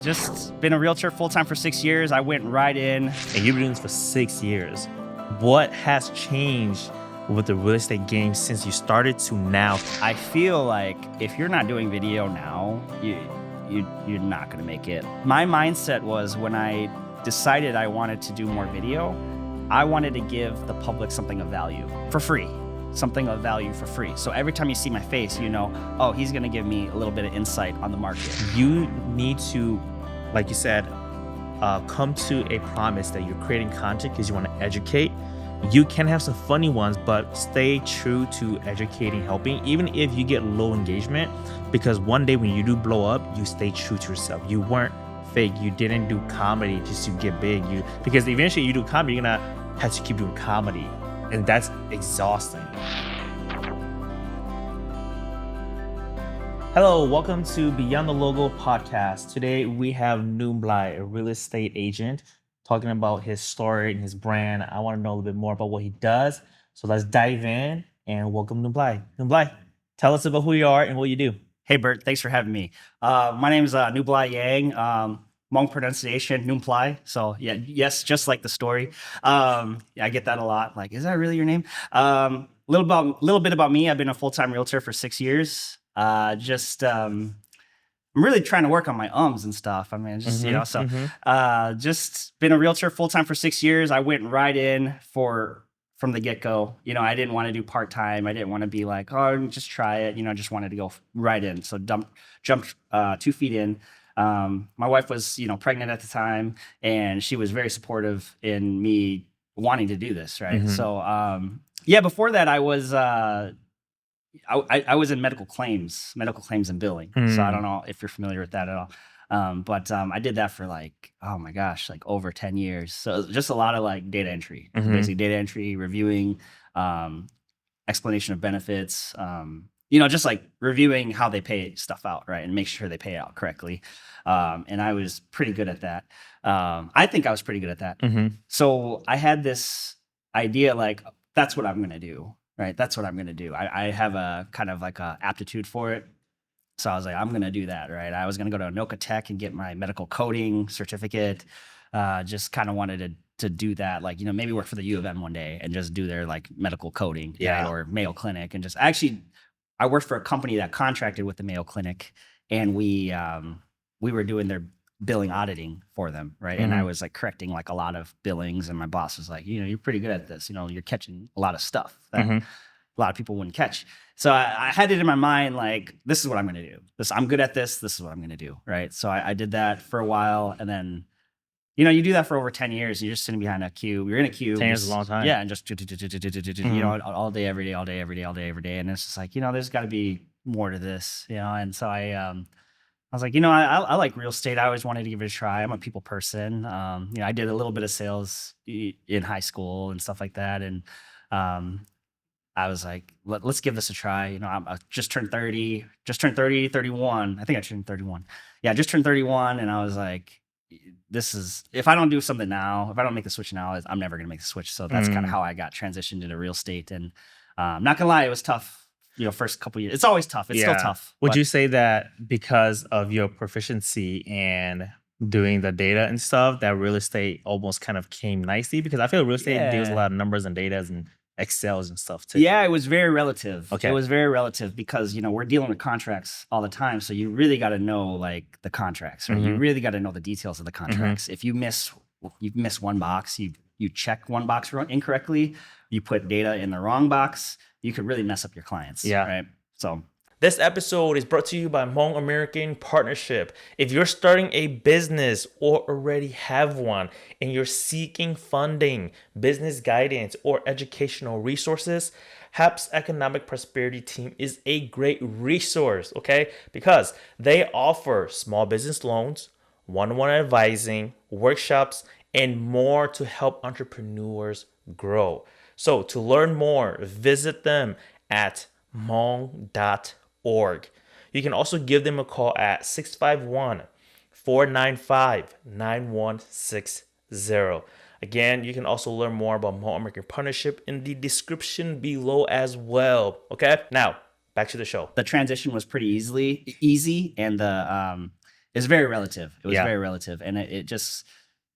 Just been a realtor full-time for 6 years. I went right in. And you've been doing this for 6 years. What has changed with the real estate game since you started to now? I feel like if you're not doing video now, you're not gonna make it. My mindset was when I decided I wanted to do more video, I wanted to give the public something of value for free. Something of value for free. So every time you see my face, you know, oh, he's gonna give me a little bit of insight on the market. You need to, like you said, come to a promise that you're creating content because you want to educate. You can have some funny ones, but stay true to educating, helping, even if you get low engagement, because one day when you do blow up, you stay true to yourself. You weren't fake. You didn't do comedy just to get big. Because eventually you do comedy, you're gonna have to keep doing comedy, and that's exhausting. Hello, welcome to Beyond the Logo podcast. Today we have Nublai, a real estate agent, talking about his story and his brand. I want to know a little bit more about what he does. So let's dive in and welcome Nublai. Nublai, tell us about who you are and what you do. Hey, Bert, thanks for having me. My name is Nublai Yang. Hmong pronunciation, Nublai. So yeah, yes, just like the story. Yeah, I get that a lot. Like, is that really your name? Little bit about me. I've been a full-time realtor for 6 years. I'm really trying to work on my ums and stuff. I mean, just, just been a realtor full-time for 6 years. I went right in from the get-go. You know, I didn't want to do part-time. I didn't want to be like, oh, just try it. You know, I just wanted to go right in. So jumped 2 feet in. My wife was, pregnant at the time, and she was very supportive in me wanting to do this. Right. So, before that I was, I was in medical claims and billing. So I don't know if you're familiar with that at all. But I did that for like, oh my gosh, like over 10 years. So just a lot of like data entry, basically data entry, reviewing, explanation of benefits, just like reviewing how they pay stuff out, right? And make sure they pay out correctly. And I was pretty good at that. I think I was pretty good at that. So I had this idea, like, that's what I'm going to do. Right. That's what I'm going to do. I have a kind of like a aptitude for it. So I was like, I'm going to do that. Right. I was going to go to Anoka Tech and get my medical coding certificate. Just kind of wanted to do that. Like, maybe work for the U of M one day and just do their like medical coding. Yeah. Right? Or Mayo Clinic. And I worked for a company that contracted with the Mayo Clinic, and we were doing their billing auditing for them, right? And I was like correcting like a lot of billings, and my boss was like, you're pretty good at this. You're catching a lot of stuff that a lot of people wouldn't catch. So I had it in my mind, like, this is what I'm going to do. I'm good at this. This is what I'm going to do, right? So I did that for a while, and then, you do that for over 10 years. You're just sitting behind a queue. You're in a queue. 10 years is a long time. Yeah, and just, all day, every day, all day, every day, all day, every day. And it's just like, there's got to be more to this, And so I was like, I like real estate. I always wanted to give it a try. I'm a people person. I did a little bit of sales in high school and stuff like that. And I was like, let's give this a try. I just turned 30, 31. I think I turned 31. Yeah, I just turned 31. And I was like, if I don't do something now, if I don't make the switch now, I'm never going to make the switch. So that's kind of how I got transitioned into real estate. And I'm not going to lie, it was tough. First couple of years. It's always tough. It's still tough. Would you say that because of your proficiency and doing the data and stuff, that real estate almost kind of came nicely? Because I feel real estate deals a lot of numbers and data and Excels and stuff too. Yeah, it was very relative. Okay. It was very relative because, we're dealing with contracts all the time. So you really got to know like the contracts, right? You really got to know the details of the contracts. If you miss one box, you check one box incorrectly, you put data in the wrong box, you could really mess up your clients. Yeah. Right. So this episode is brought to you by Hmong American Partnership. If you're starting a business or already have one and you're seeking funding, business guidance, or educational resources, HAP's Economic Prosperity Team is a great resource, okay? Because they offer small business loans, one-on-one advising, workshops, and more to help entrepreneurs grow. So to learn more, visit them at hmong.org. You can also give them a call at 651-495-9160. Again, you can also learn more about Hmong American Partnership in the description below as well. Okay, now back to the show. The transition was pretty easy, and It's very relative. It was Yeah. very relative, and it just.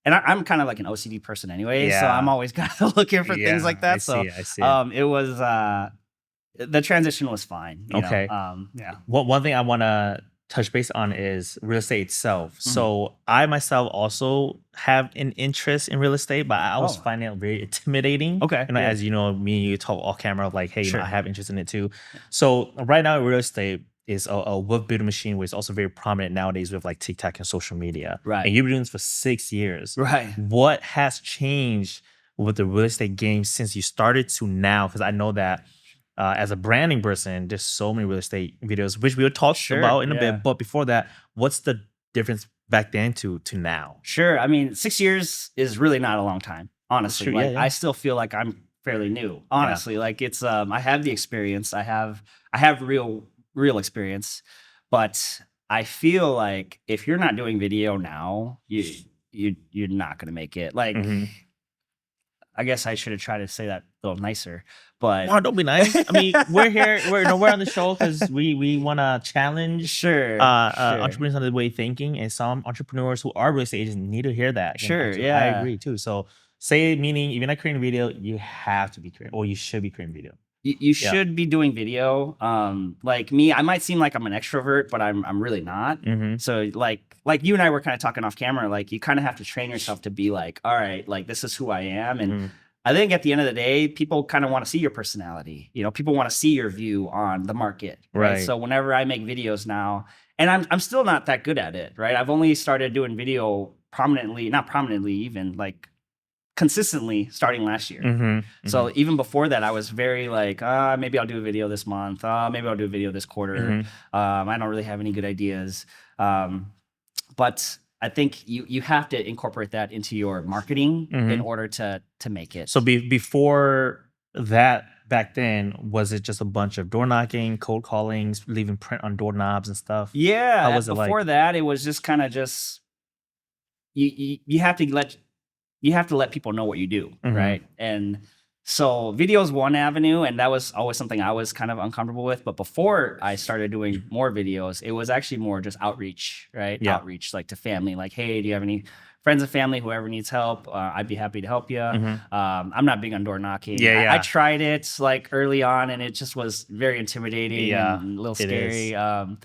And I'm kind of like an OCD person anyway, so Yeah. I'm always kind of looking for things Yeah, like I that. So, see. I see. it was the transition was fine. Okay. Yeah. One thing I want to touch base on is real estate itself. Mhm. So I myself also have an interest in real estate, but I was Oh, finding it very intimidating. okay. You know, Yeah. as you know, me and you talk off camera, like, hey, you know, I Sure. have interest in it too. So right now, real estate is a wealth building machine, which is also very prominent nowadays with like TikTok and social media. Right. And you've been doing this for 6 years. Right. What has changed with the real estate game since you started to now? Because I know that as a branding person, there's so many real estate videos, which we'll talk Sure. about in a Yeah. bit. But before that, what's the difference back then to now? Sure. I mean, 6 years is really not a long time, honestly. True. Like, Yeah. I still feel like I'm fairly new, honestly. Like, it's I have the experience. I have real experience, but I feel like if you're not doing video now, you're not gonna make it. Like, Mhm. I guess I should have tried to say that a little nicer, but Oh, don't be nice. I mean, we're here. We're on the show because we want to challenge sure, sure, entrepreneurs on the way thinking, and some entrepreneurs who are real estate agents need to hear that. You know, sure, too. I yeah. agree too. So, say meaning if you're not creating a video, you have to be creating, or you should be creating video. You Yeah. should be doing video. Like me, I might seem like I'm an extrovert, but I'm really not. Mm-hmm. So like you and I were kind of talking off camera, like you kind of have to train yourself to be like, all right, like this is who I am. And Mm-hmm. I think at the end of the day, people kind of want to see your personality. You know, people want to see your view on the market. Right. So whenever I make videos now, and I'm still not that good at it, right? I've only started doing video not prominently even, like consistently starting last year. Mm-hmm. So even before that, I was very like, maybe I'll do a video this month. Maybe I'll do a video this quarter. Mm-hmm. I don't really have any good ideas. But I think you have to incorporate that into your marketing in order to make it. So before that, back then, was it just a bunch of door knocking, cold callings, leaving print on doorknobs and stuff? Yeah, How was it like? before that, it was just kind of just you have to let people know what you do, right? And so video is one avenue, and that was always something I was kind of uncomfortable with. But before I started doing more videos, it was actually more just outreach, right? Yeah. Outreach, like to family, like, hey, do you have any friends and family, whoever needs help? I'd be happy to help you. I'm not big on door knocking. Yeah, I tried it like early on, and it just was very intimidating Yeah, and a little it is. scary.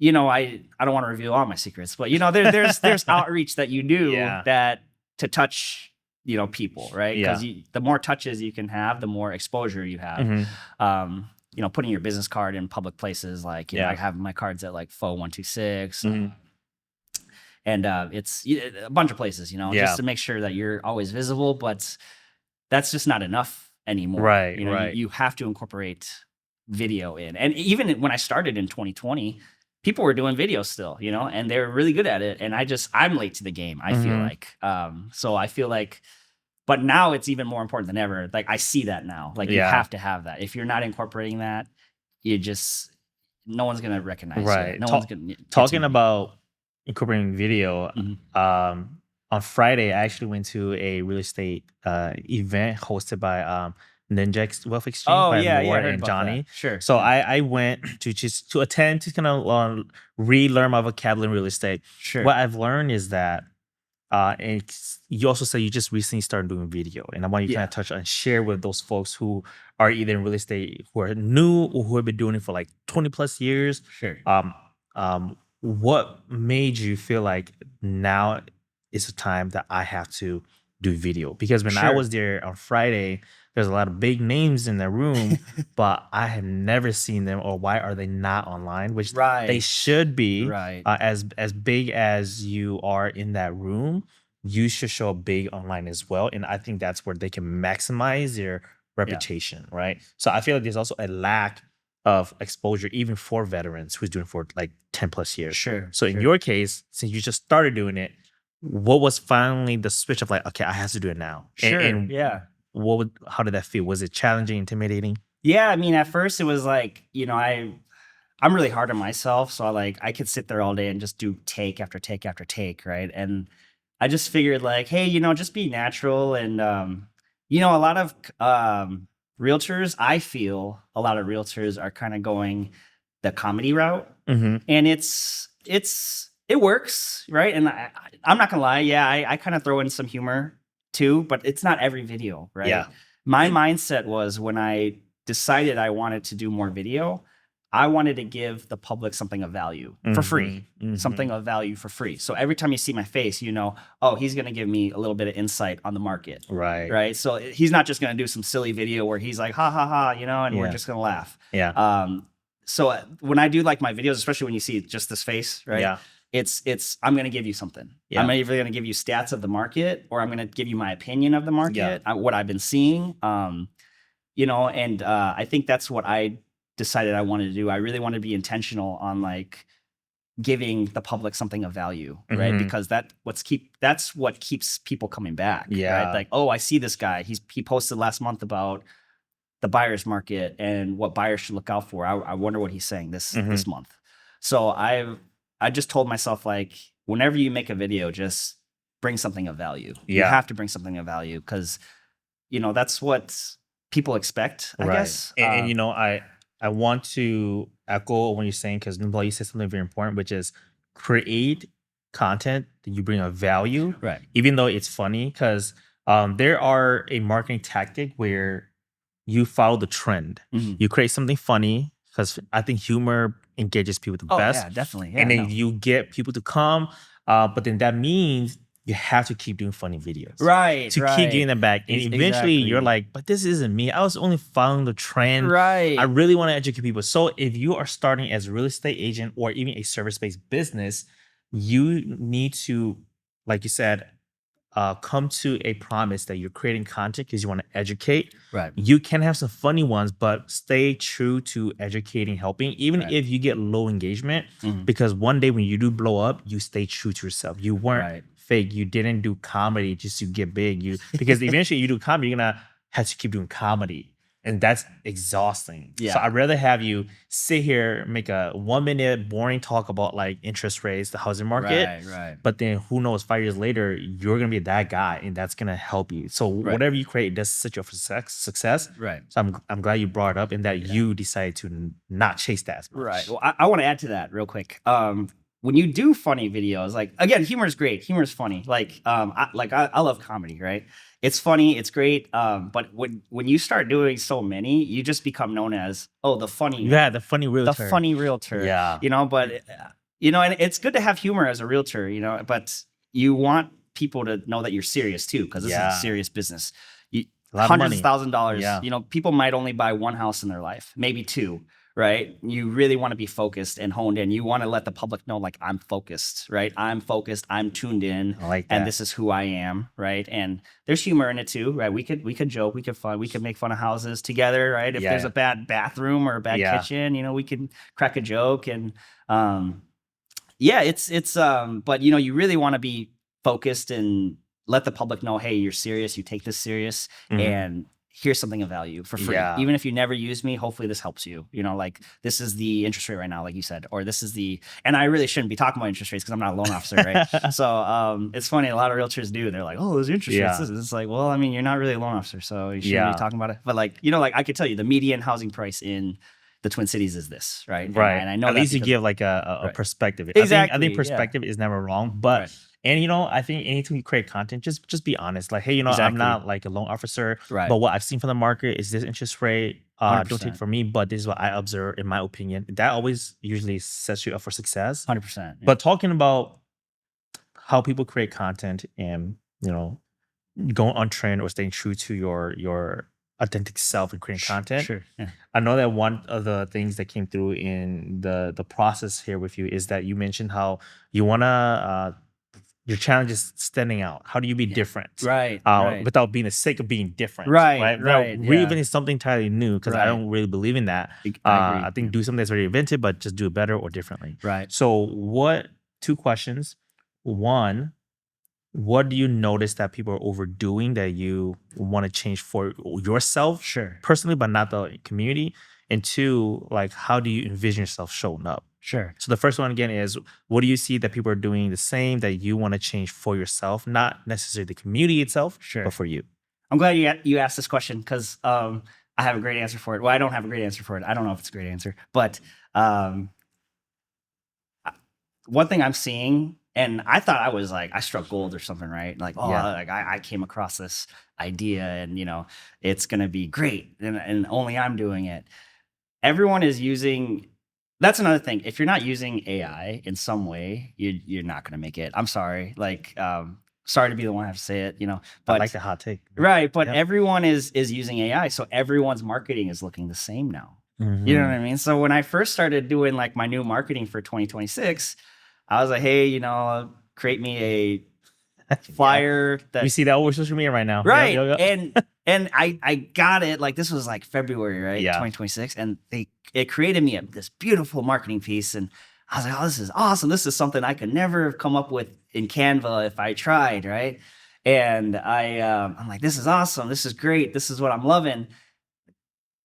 You know, I don't want to reveal all my secrets, but you know, there's outreach that you do Yeah. that to touch, you know, people, right? Yeah. Because the more touches you can have, the more exposure you have. You know, putting your business card in public places, like, you know, Yeah. I have my cards at like Fo 126, Mhm. and it's a bunch of places, you know, Yeah. just to make sure that you're always visible. But that's just not enough anymore. Right, You know, right. you have to incorporate video in. And even when I started in 2020, people were doing video still, you know, and they were really good at it. And I'm late to the game, I feel like. So I feel like, but now it's even more important than ever. Like, I see that now. Like, you Yeah. have to have that. If you're not incorporating that, no one's gonna recognize Right. you. No one's gonna get to Talking you. about incorporating video, Mhm. on Friday, I actually went to a real estate event hosted by Ninjax Wealth Exchange Oh, by yeah, Laura I heard and about Johnny. that. Sure. So yeah. I went to just to attend to kind of relearn my vocabulary in real estate. Sure. What I've learned is that and you also say you just recently started doing video, and I want you to Yeah. kind of touch on share with those folks who are either in real estate who are new or who have been doing it for like 20 plus years. Sure. What made you feel like now is the time that I have to do video? Because when I Sure. was there on Friday, there's a lot of big names in the room, but I had never seen them, or why are they not online? Which they Right. should be. Right. As big as you are in that room, you should show up big online as well. And I think that's where they can maximize their reputation, right? So I feel like there's also a lack of exposure even for veterans who's doing it for like 10 plus years. Sure. So in sure. your case, since you just started doing it, what was finally the switch of like, okay, I have to do it now? Sure. And yeah. how did that feel? Was it challenging, intimidating? Yeah, I mean, at first it was like, you know, I'm really hard on myself, so I could sit there all day and just do take after take after take, right? And I just figured like, hey, you know, just be natural. And you know, a lot of realtors, I feel a lot of realtors are kind of going the comedy route, Mm-hmm. and it's it works, right? And I'm not gonna lie, yeah, I kind of throw in some humor too, but it's not every video, right? Yeah. My mindset was when I decided I wanted to do more video, I wanted to give the public something of value for free, something of value for free. So every time you see my face, you know, oh, he's gonna give me a little bit of insight on the market, Right. right? So he's not just gonna do some silly video where he's like, ha ha ha, you know, and we're Yeah. just gonna laugh. Yeah. So when I do like my videos, especially when you see just this face, right? Yeah. It's I'm gonna give you something. Yeah. I'm either gonna give you stats of the market or I'm gonna give you my opinion of the market, what I've been seeing. You know, and I think that's what I decided I wanted to do. I really wanted to be intentional on like giving the public something of value, right? Because that's what keeps people coming back, right? Like, oh, I see this guy. He posted last month about the buyer's market and what buyers should look out for. I wonder what he's saying this month. So I just told myself, like, whenever you make a video, just bring something of value. You have to bring something of value because, you know, that's what people expect, I guess. And you know, I want to echo what you're saying because Nublai, you said something very important, which is create content that you bring a value, Right. even though it's funny, because there are a marketing tactic where you follow the trend. You create something funny because I think humor engages people the best. Yeah, definitely. Yeah, and then you get people to come, but then that means you have to keep doing funny videos, right, to keep getting them back. And eventually you're like, but this isn't me. I was only following the trend. Right. I really want to educate people. So if you are starting as a real estate agent or even a service-based business, you need to, like you said, come to a promise that you're creating content because you want to educate. Right. You can have some funny ones, but stay true to educating, helping, even if you get low engagement, because one day when you do blow up, you stay true to yourself. You weren't fake. You didn't do comedy just to get big. Because eventually you do comedy, you're gonna have to keep doing comedy. And that's exhausting. Yeah. So I'd rather have you sit here, make a 1 minute boring talk about like interest rates, the housing market. Right. But then who knows, 5 years later, you're gonna be that guy and that's gonna help you. So whatever you create does set you up for success. Right. So I'm glad you brought it up and that you decided to not chase that as much. Right. Well, I want to add to that real quick. When you do funny videos, like, again, humor is great. Humor is funny. Like, I love comedy, right? It's funny, it's great. But when you start doing so many, you just become known as, oh, the funny realtor. The funny realtor. Yeah. You know, but you know, and it's good to have humor as a realtor, you know, but you want people to know that you're serious too, because this is a serious business. Hundreds of $1,000. Yeah. You know, people might only buy one house in their life, maybe two. Right. You really want to be focused and honed in. You want to let the public know, like, I'm focused, right? I'm focused. I'm tuned in. I like that. And this is who I am. Right. And there's humor in it too, right? We could joke, we could make fun of houses together, right? If there's a bad bathroom or a bad kitchen, you know, we can crack a joke. And but you know, you really want to be focused and let the public know, hey, you're serious, you take this serious, and here's something of value for free. Yeah. Even if you never use me, hopefully this helps you. You know, like, this is the interest rate right now, like you said, or this is and I really shouldn't be talking about interest rates because I'm not a loan officer, right? So it's funny, a lot of realtors do. They're like, oh, those interest rates. It's like, well, I mean, you're not really a loan officer, so you shouldn't be talking about it. But like, you know, like, I could tell you the median housing price in the Twin Cities is this, right? Right. And I know at least you give like a perspective. Exactly. I think perspective is never wrong, but and you know, I think anytime you create content, just be honest. Like, hey, you know, I'm not like a loan officer, but what I've seen from the market is this interest rate. Don't take it from me, but this is what I observe in my opinion. That always usually sets you up for success. 100%. But talking about how people create content and, you know, going on trend or staying true to your authentic self and creating content. Sure. Yeah. I know that one of the things that came through in the process here with you is that you mentioned how you wanna your challenge is standing out. How do you be different? Right. Without being the sake of being different. Right. Reinventing something entirely new, because I don't really believe in that. I think do something that's already invented, but just do it better or differently. Right. So two questions. One, what do you notice that people are overdoing that you want to change for yourself personally, but not the community? And two, like, how do you envision yourself showing up? Sure. So the first one again is, what do you see that people are doing the same that you want to change for yourself, not necessarily the community itself, but for you? I'm glad you asked this question because I have a great answer for it. Well, I don't have a great answer for it. I don't know if it's a great answer, but one thing I'm seeing, and I thought I was like, I struck gold or something, right? Like, oh, Yeah. like I came across this idea and, it's going to be great. And only I'm doing it. Everyone is using, that's another thing. If you're not using AI in some way, you're not going to make it. I'm sorry. Like, sorry to be the one to have to say it, I but like the hot take. right. But Yep. everyone is using AI. So everyone's marketing is looking the same now. Mhm. You know what I mean? So when I first started doing like my new marketing for 2026, I was like, hey, create me a flyer that We see that over social media right now. Yep, right. yep, yep. And I got it. Like this was like February, right? Yeah. 2026. And it created me this beautiful marketing piece. And I was like, oh, this is awesome. This is something I could never have come up with in Canva if I tried, right? And I'm like, this is awesome. This is great. This is what I'm loving.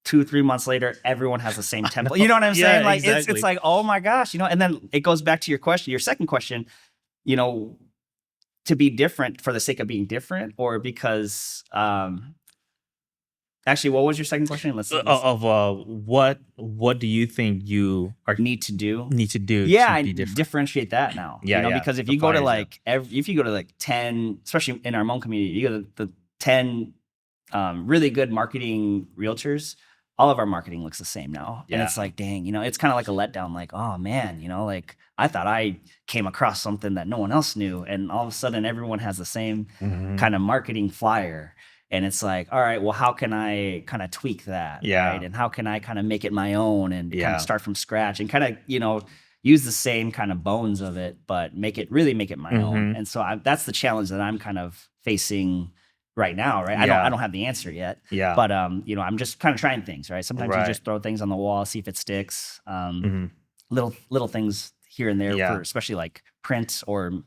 2-3 months later, everyone has the same template. You know what I'm Yeah, saying? Like exactly. it's like, oh my gosh, and then it goes back to your second question, to be different for the sake of being different, or because actually, what was your second question? Let's What do you think you are need to do. to be different? Differentiate that now. Yeah, yeah. Because if The you go to flyers, yeah. if you go to like 10, especially in our Hmong community, you go to the 10 really good marketing realtors, all of our marketing looks the same now. And Yeah. it's like, dang, it's kind of like a letdown. Like, oh man, like I thought I came across something that no one else knew. And all of a sudden everyone has the same Mhm. kind of marketing flyer. And it's like, all right, well, how can I kind of tweak that? Yeah. Right. And how can I kind of make it my own and kind Yeah. of start from scratch and kind of, use the same kind of bones of it, but make it my own. Mhm. And so that's the challenge that I'm kind of facing right now, right? Yeah. I don't have the answer yet. Yeah. But I'm just kind of trying things, right? Sometimes you Right. just throw things on the wall, see if it sticks. Mhm. Little things here and there Yeah. for especially like print or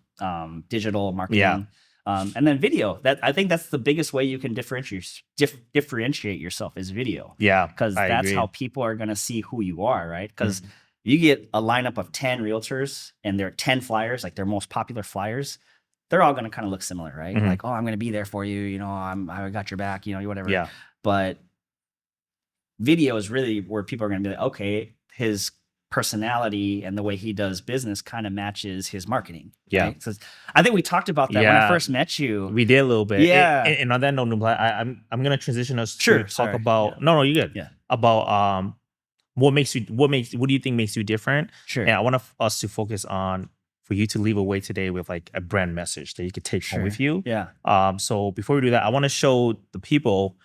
digital marketing. Yeah. And then video. That I think that's the biggest way you can differentiate yourself is video. Yeah. Because I that's agree. how people are gonna see who you are, right? Because you get a lineup of 10 realtors and there are 10 flyers, like their most popular flyers, they're all going to kind of look similar, right? Mhm. Like, oh, I'm going to be there for you. I got your back, whatever. Yeah. But video is really where people are going to be like, okay, his personality and the way he does business kind of matches his marketing. Yeah. Right? So I think we talked about that when I Yeah. first met you. We did a little bit. Yeah. And on that note, Nublai, I'm gonna transition us Sure, to talk sorry. about. Yeah. No, you're good. Yeah. About what do you think makes you different? Sure. And I want us to focus on for you to leave away today with like a brand message that you could take home with you. Yeah. So before we do that, I want to show the people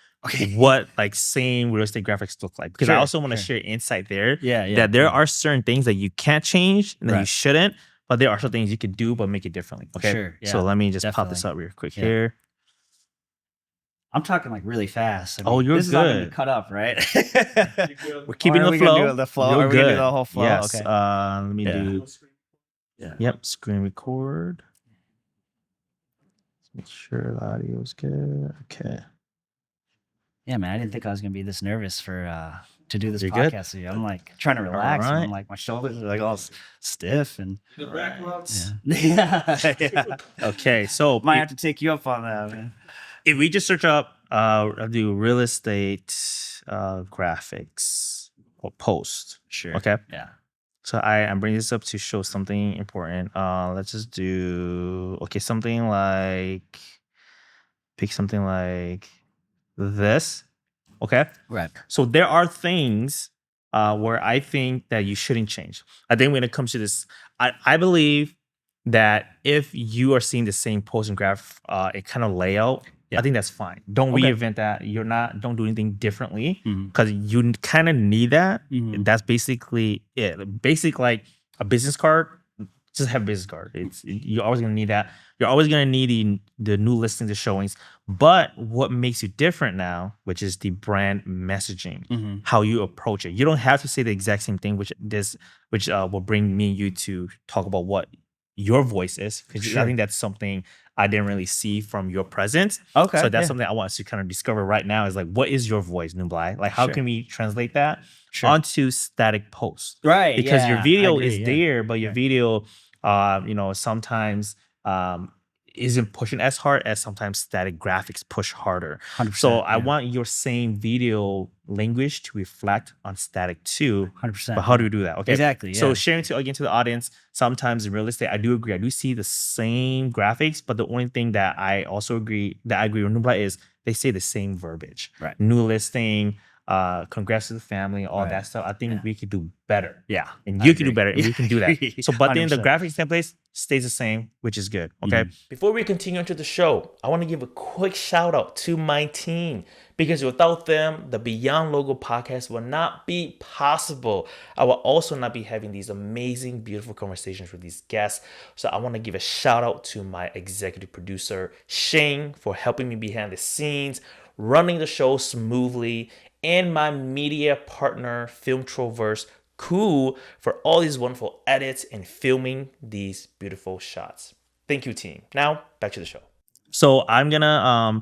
what like same real estate graphics look like, because I also want to share insight there. Yeah. That there are certain things that you can't change and that you Right. shouldn't, but there are some things you could do but make it differently. Okay. Sure, yeah, So let me just pop this definitely. up real quick Yeah. here. I'm talking like really fast. I Oh, mean, you're this is not gonna good. be cut up, right? We're keeping Or are the we gonna flow. do the flow? You're Are we gonna do good. the whole flow? Yes. Okay. Let me Yeah. do. Yeah. Yep. Screen record. Let's make sure the audio is good. Okay. Yeah, man, I didn't think I was gonna be this nervous for to do this You're good? podcast with you. I'm like trying to relax. And right. I'm like my shoulders are like all stiff and Yeah. yeah. Okay. So Might have to take you up on that, man. if we just search up, I'll do real estate graphics or post. Sure. Okay. Yeah. So I'm bringing this up to show something important. Let's just do pick something like this. Okay. Right. So there are things where I think that you shouldn't change. I think when it comes to this, I believe that if you are seeing the same post and graph, it kind of layout, Yeah. I think that's fine. Don't Okay. reinvent that. Don't do anything differently, Mhm. because you kind of need that. Mhm. That's basically it. Basic like a business card. Just have a business card. You're always gonna need that. You're always gonna need the new listings, the showings. But what makes you different now, which is the brand messaging, Mhm. how you approach it. You don't have to say the exact same thing, which will bring me and you to talk about what your voice is, because Sure. I think that's something I didn't really see from your presence. Okay. So that's yeah. something I want us to kind of discover right now is like, what is your voice, Nublai? Like, how Sure. can we translate that Sure. onto static posts? Right. Because your yeah, I video agree, is yeah. there, but your video, sometimes isn't pushing as hard as sometimes static graphics push harder. 100%. So I want your same video language to reflect on static too. 100%. But how do we do that? Okay. Exactly. So Yeah. sharing to again to the audience, sometimes in real estate, I do agree. I do see the same graphics, but the only thing that I also agree with Nublai is they say the same verbiage. Right. New listing, congrats to the family, all that stuff. I think we could do better. Yeah. And you can do better, and we can do that. So, but then the 100%. graphics templates stays the same, which is good. Okay. Before we continue into the show, I want to give a quick shout out to my team because without them, the Beyond Logo podcast will not be possible. I will also not be having these amazing, beautiful conversations with these guests. So I want to give a shout out to my executive producer, Shane, for helping me behind the scenes, running the show smoothly, and my media partner, Film Troverse, Cool, for all these wonderful edits and filming these beautiful shots. Thank you, team. Now, back to the show. So I'm going to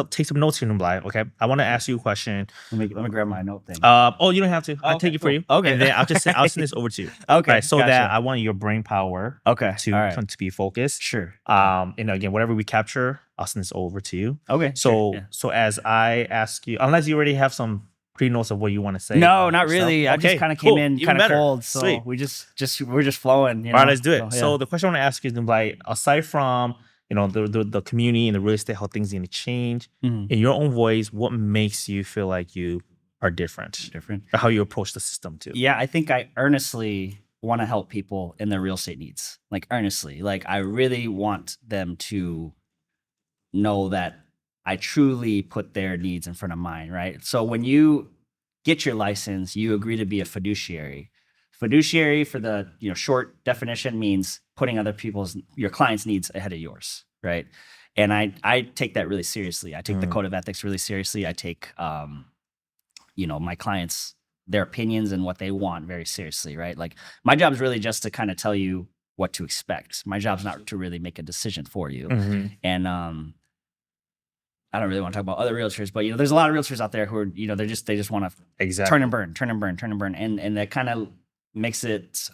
take some notes here, Nublai, okay? I want to ask you a question. Let me grab my note thing. Oh, you don't have to. I'll Okay, take it for you. cool. Okay. And then I'll send this over to you. Okay, Right, so gotcha. that I want your brain power Okay. to All right. come to be focused. Sure. And again, whatever we capture, I'll send this over to you. Okay. So sure, yeah. so as I ask you, unless you already have some pre-notes of what you want to say. No, not really. I just Okay, kind of cool. came in Even kind of better. cold, so Sweet. we're just flowing. You know? All right, let's do it. So, So yeah. the question I want to ask you is, like, aside from the community and the real estate, how things are going to change, Mhm. in your own voice, what makes you feel like you are different? Or how you approach the system too? Yeah, I think I earnestly want to help people in their real estate needs. Like earnestly, like I really want them to know that I truly put their needs in front of mine. Right. So when you get your license, you agree to be a fiduciary. Fiduciary, for the short definition, means putting your clients' needs ahead of yours, right? And I take that really seriously. I take the code of ethics really seriously. I take my clients, their opinions and what they want very seriously, right? Like my job is really just to kind of tell you what to expect. My job's not to really make a decision for you. Mm-hmm. And I don't really want to talk about other realtors, but there's a lot of realtors out there who are, they just want to turn and burn, and that kind of makes it.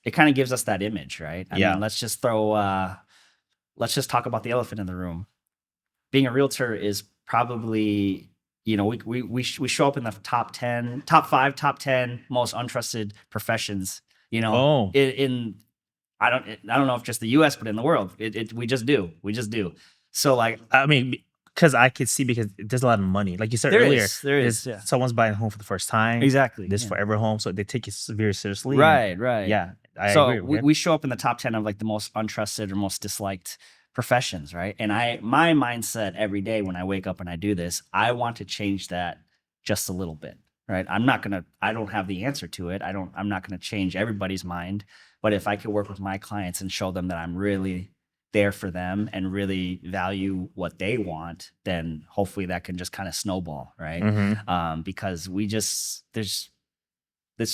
It kind of gives us that image, right? I mean, let's just talk about the elephant in the room. Being a realtor is probably, we show up in the top 10, top 5, top 10 most untrusted professions. In I don't know if just the U.S., but in the world, we just do. So like, I mean, because I could see, because there's a lot of money, like you said earlier. There is. Yeah. Someone's buying a home for the first time. Exactly. This forever home, so they take it very seriously. Right. Yeah, I agree. agree. We show up in the top 10 of like the most untrusted or most disliked professions, right? And my mindset every day when I wake up and I do this, I want to change that just a little bit, right? I don't have the answer to it. I'm not gonna change everybody's mind, but if I could work with my clients and show them that I'm really there for them and really value what they want, then hopefully that can just kind of snowball, right? Mm-hmm. Because it's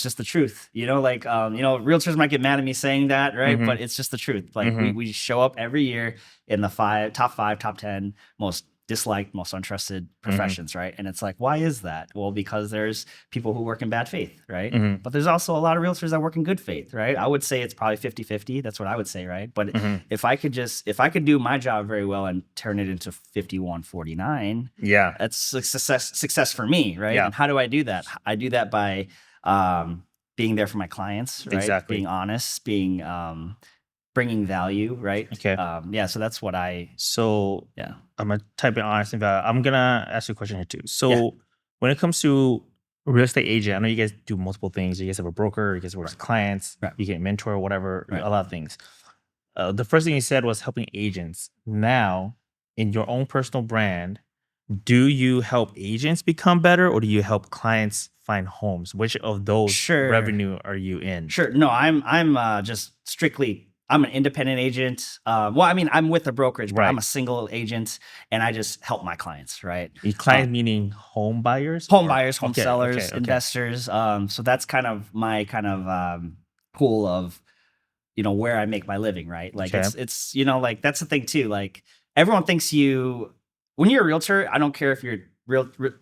just the truth, realtors might get mad at me saying that, right? Mm-hmm. But it's just the truth. Like we show up every year in the top 5, top 10 most disliked, most untrusted professions, right? And it's like, why is that? Well, because there's people who work in bad faith, right? But there's also a lot of realtors that work in good faith, right? I would say it's probably 50-50. That's what I would say, right? But if I could do my job very well and turn it into 51-49, that's a success for me, right? Yeah. And how do I do that? I do that by being there for my clients, right? Exactly. Being honest, bringing value, right? Okay. So that's what I'm gonna type in honest and value. I'm gonna ask you a question here too. So when it comes to a real estate agent, I know you guys do multiple things. You guys have a broker, you guys work with clients, you get a mentor, whatever, a lot of things. The first thing you said was helping agents. Now, in your own personal brand, do you help agents become better, or do you help clients find homes? Which of those revenue are you in? Sure. No, I'm just strictly. I'm an independent agent. I'm with a brokerage, but I'm a single agent, and I just help my clients, right? Your clients meaning home buyers? Home buyers, home sellers, investors. So that's kind of my pool of, where I make my living, right? Like it's like that's the thing too. Like everyone thinks when you're a realtor, I don't care if you're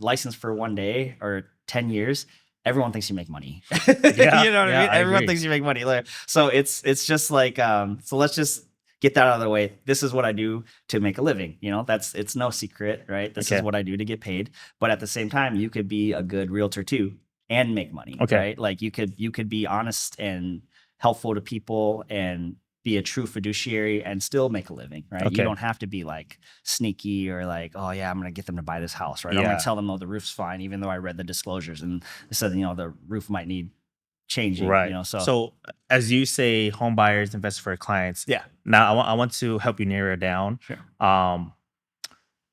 licensed for 1 day or 10 years. Everyone thinks you make money. You know what I mean? Everyone thinks you make money. So it's just like, so let's just get that out of the way. This is what I do to make a living. It's no secret, right? This is Okay. what I do to get paid. But at the same time, you could be a good realtor too and make money, Okay. right? Like you could be honest and helpful to people and be a true fiduciary and still make a living, right? You Okay. don't have to be like sneaky or like, oh yeah, I'm gonna get them to buy this house, right? I'm Yeah. gonna tell them, oh, the roof's fine, even though I read the disclosures and it said, the roof might need changing, Right. so So as you say, home buyers, investors for clients. yeah, Now I want to help you narrow it down. sure.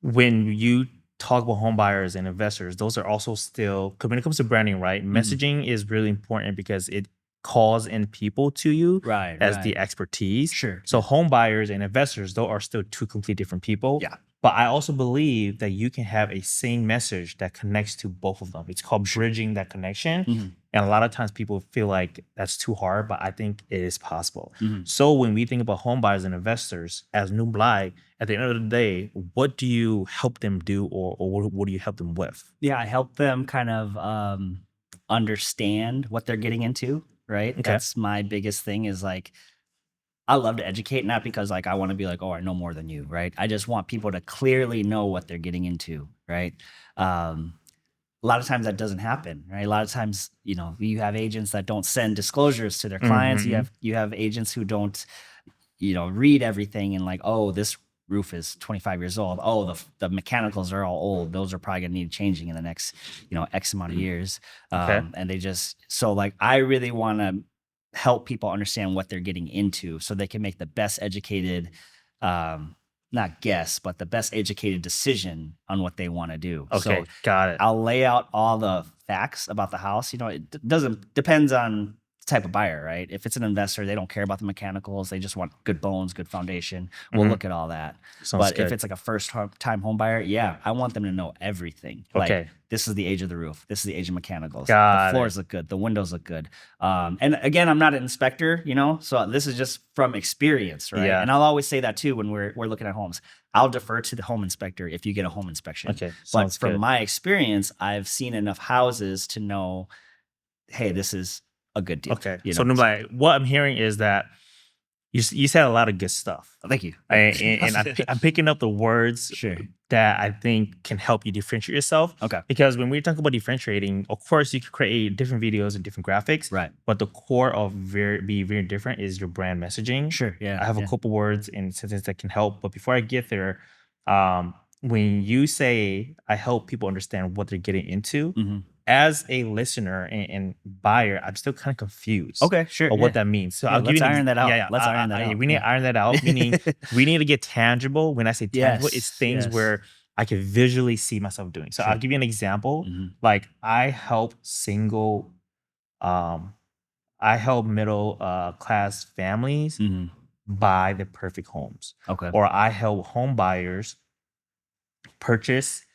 When you talk about home buyers and investors, those are also still, 'cause when it comes to branding, right? Messaging is really important because it calls in people to you Right, as right. the expertise. Sure. So home buyers and investors, though, are still two completely different people. Yeah. But I also believe that you can have a same message that connects to both of them. It's called bridging that connection. Mhm. And a lot of times people feel like that's too hard, but I think it is possible. Mhm. So when we think about home buyers and investors as Nublai, at the end of the day, what do you help them do or what do you help them with? Yeah, I help them kind of understand what they're getting into, right? Okay. That's my biggest thing is like I love to educate, not because like I want to be like, oh, I know more than you, right? I just want people to clearly know what they're getting into, right? A lot of times that doesn't happen, right? A lot of times, you have agents that don't send disclosures to their clients. Mhm. You have agents who don't, read everything and like, oh, this roof is 25 years old. Oh, the mechanicals are all old. Those are probably gonna need changing in the next, X amount of years. Okay. And they just so like I really want to help people understand what they're getting into so they can make the best educated not guess, but the best educated decision on what they want to do. Okay. So Got it. I'll lay out all the facts about the house. It depends on the type of buyer, right? If it's an investor, they don't care about the mechanicals. They just want good bones, good foundation. We'll Mhm. look at all that. Sounds But good. if it's like a time home buyer, yeah, I want them to know everything. Like Okay. this is the age of the roof. This is the age of mechanicals. Got The it. floors look good. The windows look good. And again, I'm not an inspector, so this is just from experience, right? Yeah. And I'll always say that too when we're looking at homes. I'll defer to the home inspector if you get a home inspection. Okay. But Sounds from good. my experience, I've seen enough houses to know, hey, this is a good deal. Okay. So Nublai, what I'm hearing is that you said a lot of good stuff. Thank you. And I'm picking up the words Sure. that I think can help you differentiate yourself. Okay. Because when we talk about differentiating, of course, you can create different videos and different graphics. Right. But the core of very different is your brand messaging. Sure. Yeah. I have a couple words and sentences that can help. But before I get there, when you say I help people understand what they're getting into, Mhm. as a listener and buyer, I'm still kind of confused. Okay. Sure. Of what that means. So Yeah, I'll give let's you iron that out. Yeah, Let's iron that out. We need to iron that out. Meaning we need to get tangible. When I say tangible, it's Yes, things yes. where I can visually see myself doing. So I'll Sure. give you an example. Mhm. Like I help middle class families Mhm. buy the perfect homes, Okay. or I help home buyers purchase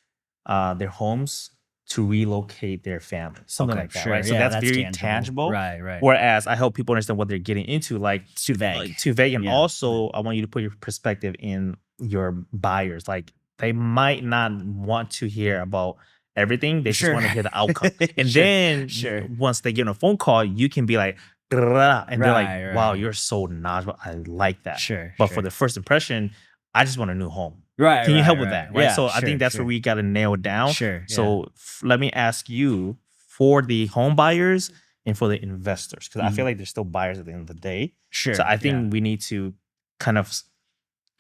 their homes to relocate their family, something Okay, like that, sure. right? So Yeah, that's very tangible. Right. Right. Whereas I help people understand what they're getting into, like It's too vague. too vague. And Yeah. also, I want you to put your perspective in your buyers. Like they might not want to hear about everything; they just Sure. want to hear the outcome. And Sure, then sure. once they get on a phone call, you can be like, "Grrrah," and they're like, Right, "Wow, right. you're so knowledgeable. I like that." Sure. But sure. for the first impression, I just want a new home. right. Can you right, help with right. that? Right. Yeah, So I sure, think that's sure. where we got to nail it down. Sure. So let me ask you for the home buyers and for the investors, because I feel like they're still buyers at the end of the day. Sure. So I think we need to kind of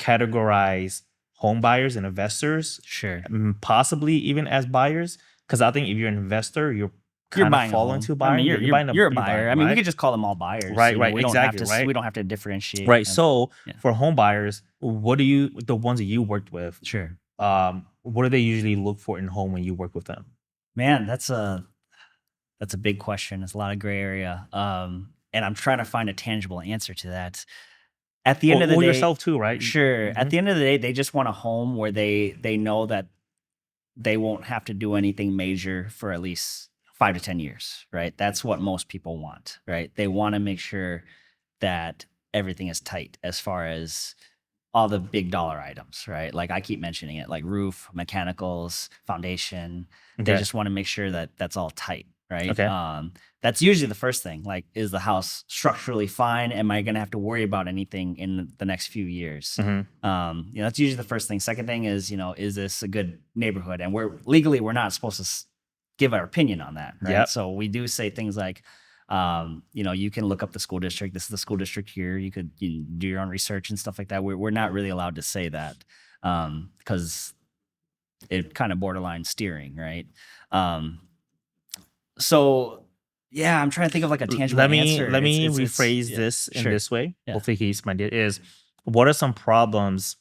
categorize home buyers and investors, sure. possibly even as buyers. Because I think if you're an investor, you're kind buying of a fall home. into buying. I mean, You're buying you're a buyer. I mean, we right? could just call them all buyers. Right, We don't exactly, have to. right? We don't have to differentiate. Right. So yeah. for home buyers, what do the ones that you worked with? Sure. What do they usually look for in home when you work with them? Man, that's a big question. It's a lot of gray area. And I'm trying to find a tangible answer to that. At the end of the day, yourself too, right? Sure. At the end of the day, they just want a home where they know that they won't have to do anything major for at least 5 to 10 years, right? That's what most people want, right? They want to make sure that everything is tight as far as all the big dollar items, right? Like I keep mentioning it, like roof, mechanicals, foundation. They Okay. just want to make sure that that's all tight. right? Okay. That's usually the first thing. Like, is the house structurally fine? Am I going to have to worry about anything in the next few years? That's usually the first thing. Second thing is, is this a good neighborhood? And we're not supposed to give our opinion on that, right? Yep. So we do say things like, you can look up the school district. This is the school district here. You could do your own research and stuff like that. We're not really allowed to say that because it kind of borderline steering, right? So yeah, I'm trying to think of like a tangible answer. Let me It's rephrase yeah, this in sure. this way. Yeah. Hopefully he's minded is what are some problems,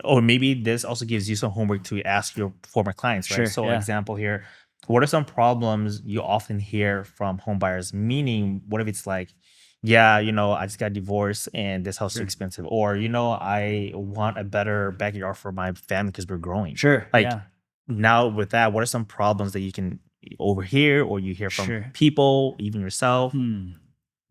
or maybe this also gives you some homework to ask your former clients, right? Sure, So yeah. example here, what are some problems you often hear from home buyers? Meaning, what if it's like, yeah, I just got divorced and this house is too Sure. expensive, or I want a better backyard for my family because we're growing. Sure, Like yeah. now with that, what are some problems that you can overhear or you hear from Sure. people, even yourself? Man,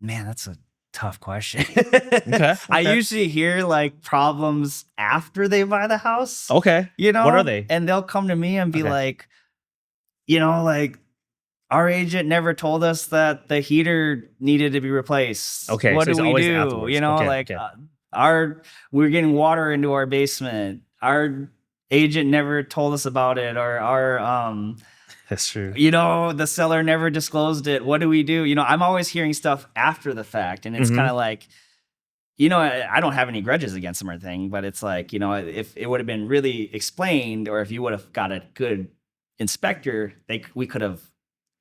that's a tough question. Okay. I usually hear like problems after they buy the house. Okay. What are they? And they'll come to me and be Okay. like, like, our agent never told us that the heater needed to be replaced. Okay, What so do it's we always do? afterwards. Okay, Like okay. we're getting water into our basement. Our agent never told us about it, or our That's true. the seller never disclosed it. What do we do? I'm always hearing stuff after the fact, and it's kind of like, I don't have any grudges against them or anything, but it's like, if it would have been really explained, or if you would have got a good inspector, we could have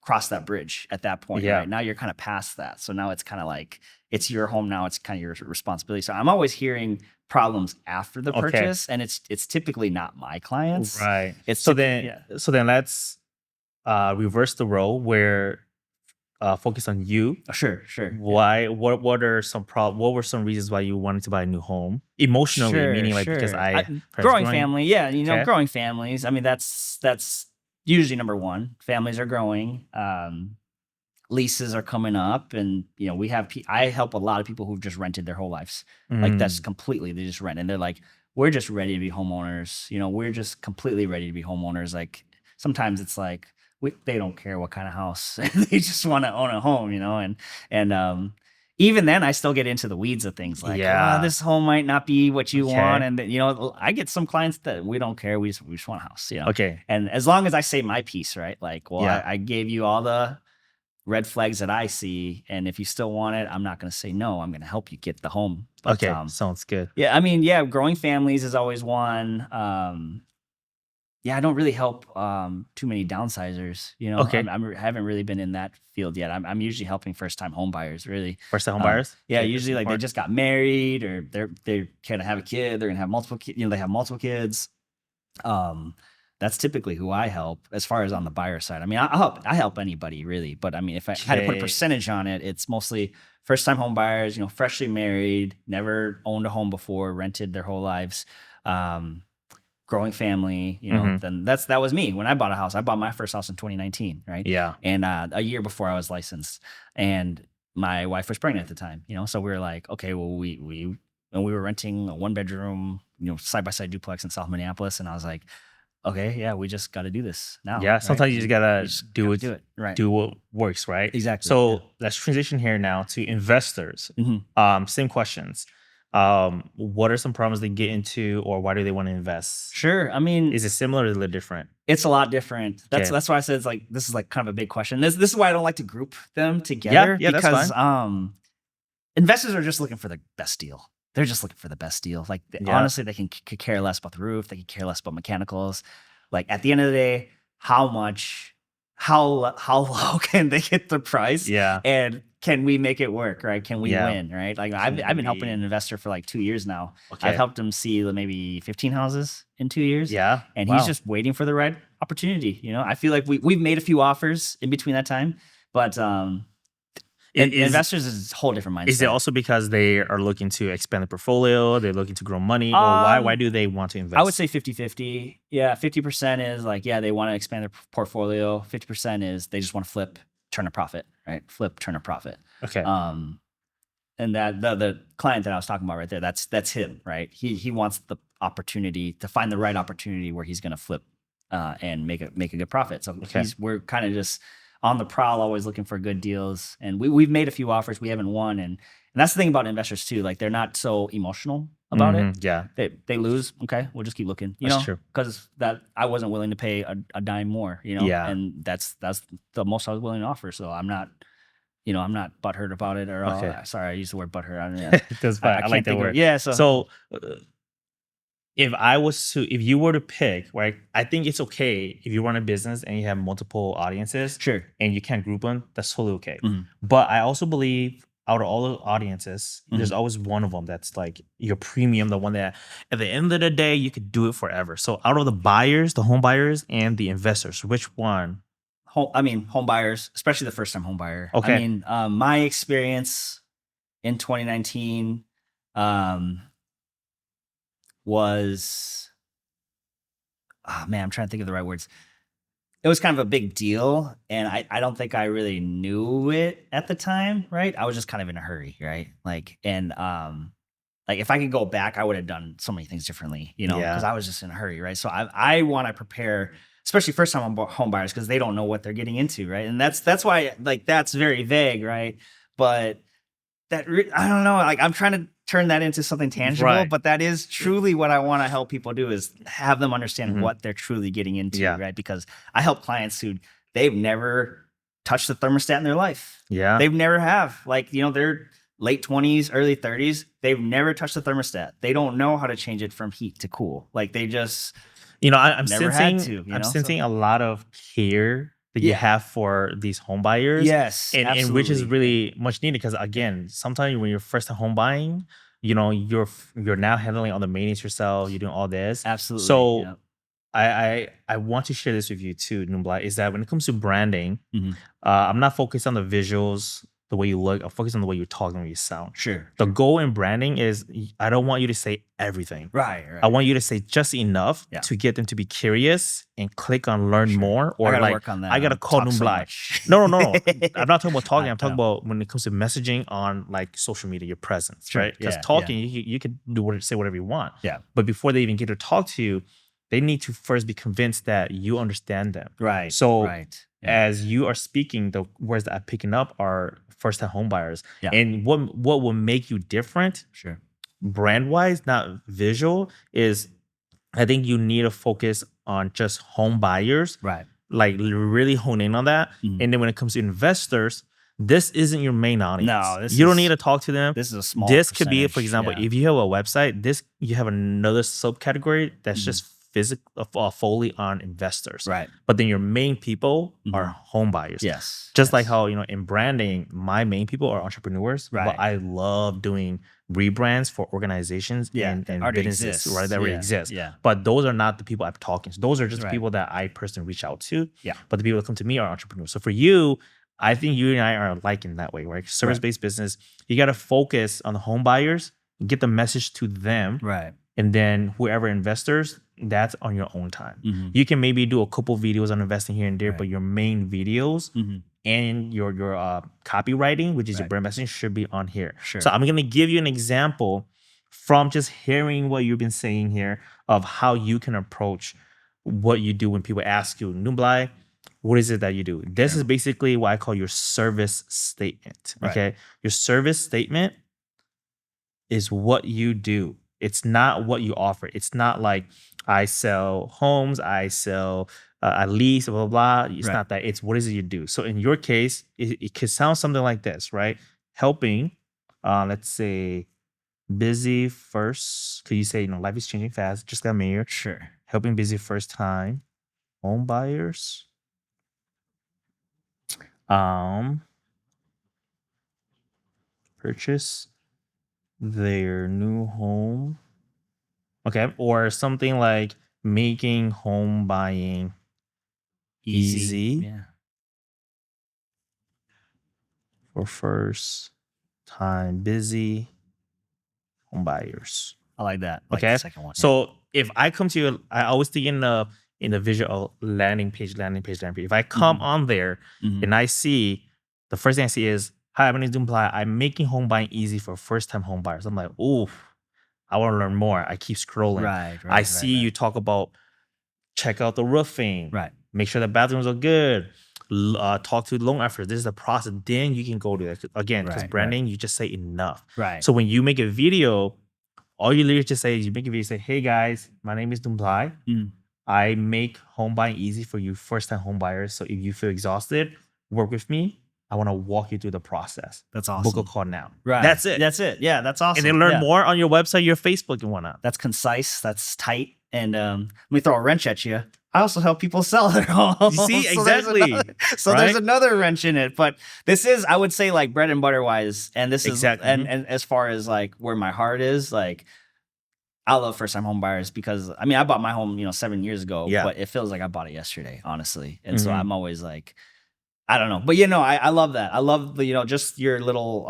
crossed that bridge at that point, Yeah. right? Now you're kind of past that. So now it's kind of like, it's your home now. It's kind of your responsibility. So I'm always hearing problems after the Okay. purchase, and it's typically not my clients. Right. It's so then let's reverse the role where focus on you. Sure. Why? What are some what were some reasons why you wanted to buy a new home emotionally? Sure, meaning like because growing family, yeah, Okay. growing families. I mean, that's usually number one. Families are growing. Leases are coming up, and we have. I help a lot of people who've just rented their whole lives. Like that's completely, they just rent, and they're like, we're just ready to be homeowners. We're just completely ready to be homeowners. Like sometimes it's like they don't care what kind of house, they just want to own a home. And even then, I still get into the weeds of things like, this home might not be what you want, and I get some clients that we don't care. We just want a house. Okay. And as long as I say my piece, right? Like, well, Yeah. I gave you all the red flags that I see, and if you still want it, I'm not going to say no. I'm going to help you get the home. But, Okay, sounds good. Yeah, I mean, growing families is always one. I don't really help too many downsizers. Okay. I haven't really been in that field yet. I'm usually helping first time home buyers, really. First time home buyers. Yeah, Okay, usually like they just got married, or they're gonna have a kid. They're gonna have multiple kids. They have multiple kids. That's typically who I help as far as on the buyer side. I mean, I help anybody really, but I mean, if I had to put a percentage on it, it's mostly first time home buyers, freshly married, never owned a home before, rented their whole lives, growing family, then that was me. When I bought a house, I bought my first house in 2019, right? Yeah. And a year before I was licensed, and my wife was pregnant at the time, so we were like, okay, well, we were renting a 1-bedroom, side by side duplex in South Minneapolis, and I was like, okay, yeah, we just got to do this now. Yeah, sometimes right? you just gotta do it, right? Do what works, right? Exactly. So let's transition here now to investors. Same questions. What are some problems they get into, or why do they want to invest? Sure. I mean, is it similar or a little different? It's a lot different. That's why I said it's like, this is like kind of a big question. This is why I don't like to group them together. Yeah, because that's fine. Investors are just looking for the best deal. They're just looking for the best deal. Like honestly, they could care less about the roof. They could care less about mechanicals. Like at the end of the day, how low can they get the price? Yeah. And can we make it work? Right? Can we win? Right? Like I've been helping an investor for like 2 years now. Okay. I've helped him see maybe 15 houses in 2 years. Yeah. And he's just waiting for the right opportunity. I feel like we've made a few offers in between that time, but investors is a whole different mindset. Is it also because they are looking to expand the portfolio? They're looking to grow money? Or why do they want to invest? I would say 50-50. Yeah, 50% is like, they want to expand their portfolio. 50% is they just want to flip, turn a profit, right? Flip, turn a profit. Okay. And that the client that I was talking about right there, that's him, right? He wants the opportunity to find the right opportunity where he's going to flip and make a good profit. So we're kind of just on the prowl, always looking for good deals. And we've made a few offers we haven't won, and that's the thing about investors too. Like they're not so emotional about it. Yeah, They lose, okay, we'll just keep looking, that's true. because that I wasn't willing to pay a dime more, Yeah. and that's the most I was willing to offer. So I'm not, I'm not butthurt about it, or Okay. sorry, I used the word butthurt. I mean, That's fine. I like can't that think of word. it. Yeah, So if you were to pick, right, I think it's okay if you run a business and you have multiple audiences sure. and you can't group them, that's totally okay. Mhm. But I also believe out of all the audiences, there's Mhm. always one of them that's like your premium, the one that at the end of the day, you could do it forever. So out of the buyers, the home buyers and the investors, which one? Home buyers, especially the first time home buyer. Okay. I mean, my experience in 2019 was, man, I'm trying to think of the right words. It was kind of a big deal, and I don't think I really knew it at the time, right? I was just kind of in a hurry, right? Like, and like if I could go back, I would have done so many things differently, Yeah. because I was just in a hurry, right? So I want to prepare, especially first time home buyers, because they don't know what they're getting into, right? And that's why, like, that's very vague, right? But I don't know, like I'm trying to turn that into something tangible, Right. but that is truly what I want to help people do, is have them understand Mhm. what they're truly getting into, Yeah. right? Because I help clients who they've never touched the thermostat in their life. Yeah. They've never have. Like, they're late 20s, early 30s. They've never touched the thermostat. They don't know how to change it from heat to cool. Like they just I'm never had sensing to, I'm so- sensing a lot of care that you Yeah. have for these home buyers. Yes, and which is absolutely. really much needed because again, sometimes when you're first time home buying, you're now handling all the maintenance yourself, you're doing all this. Absolutely. So yeah. I want to share this with you too, Nublai, is that when it comes to branding, Mhm. I'm not focused on the visuals, the way you look. I'm focused on the way you talk and the way you sound. Sure. The goal in branding is I don't want you to say everything. Right. I want you to say just enough Yeah. to get them to be curious and click on learn more. Or I gotta like work on that. I gotta call Talk so Nublai. much. No. I'm not talking about talking. I I'm talking know. about when it comes to messaging on like social media, your presence, Sure, right? Because yeah, talking, you can say whatever you want. Yeah. But before they even get to talk to you, they need to first be convinced that you understand them. Right. So right. Yeah. as you are speaking, the words that I'm picking up are first time home buyers. Yeah. And what will make you different Sure. brand wise, not visual, is I think you need to focus on just home buyers, Right. like really hone in on that. Mhm. And then when it comes to investors, this isn't your main audience. No, you don't need to talk to them. This is a small. This could be, for percentage, example, yeah. if you have a website, you have another subcategory that's Mhm. just physical, fully on investors. Right. But then your main people Mhm. are home buyers. Yes. Just like yes. how, in branding, my main people are entrepreneurs, Right. but I love doing rebrands for organizations Yeah, and that already businesses, exists. right? That already Yeah, exists. yeah. But those are not the people I'm talking to. Those are just the Right. people that I personally reach out to. Yeah. But the people that come to me are entrepreneurs. So for you, I think you and I are alike in that way, right? Service-based business, you got to focus on the home buyers, get the message to them, Right. and then whoever investors, that's on your own time. Mhm. You can maybe do a couple videos on investing here and there, Right. but your main videos Mhm. and your copywriting, which is your Right. brand messaging, should be on here. Sure. So I'm gonna give you an example from just hearing what you've been saying here of how you can approach what you do when people ask you, Nublai, what is it that you do? This is basically what I call your service statement. Right. Okay. Your service statement is what you do. It's not what you offer. It's not like I sell homes, I sell I lease, blah, blah, blah. It's Right. not that. It's what is it you do. So in your case, it could sound something like this, right? Helping, let's say, busy first. Could you say, life is changing fast, just got married. Sure. Helping busy first time home buyers. Purchase their new home. Okay. Or something like making home buying easy Yeah. for first time busy home buyers. I like that. Like Okay. the second one. So if I come to you, I always think in the visual landing page. If I come Mhm. on there Mhm. and I see, the first thing I see is, hi, my name is Nublai. I'm making home buying easy for first time home buyers. I'm like, ooh, I want to learn more. I keep scrolling. Right. I see you talk about check out the roofing. Right. Make sure the bathrooms are good. talk to loan officers. This is the process. Then you can go to that again, because Right, branding, you just say enough. Right. So when you make a video, all you literally just say is you make a video, say, hey guys, my name is Nublai. I make home buying easy for you first-time home buyers. So if you feel exhausted, work with me. I want to walk you through the process. That's Book a awesome. call now. Right. That's it. That's it. Yeah, that's awesome. And then learn Yeah. more on your website, your Facebook, and whatnot. That's concise. That's tight. And let me throw a wrench at you. I also help people sell their homes. You see, So there's exactly. there's another wrench in it. But this is, I would say, like bread and butter wise. And this is Exactly. and as far as like where my heart is, like I love first time home buyers because I mean I bought my home, 7 years ago, Yeah. but it feels like I bought it yesterday, honestly. And so Mhm. I'm always like, I don't know. But I love that. I love the, just your little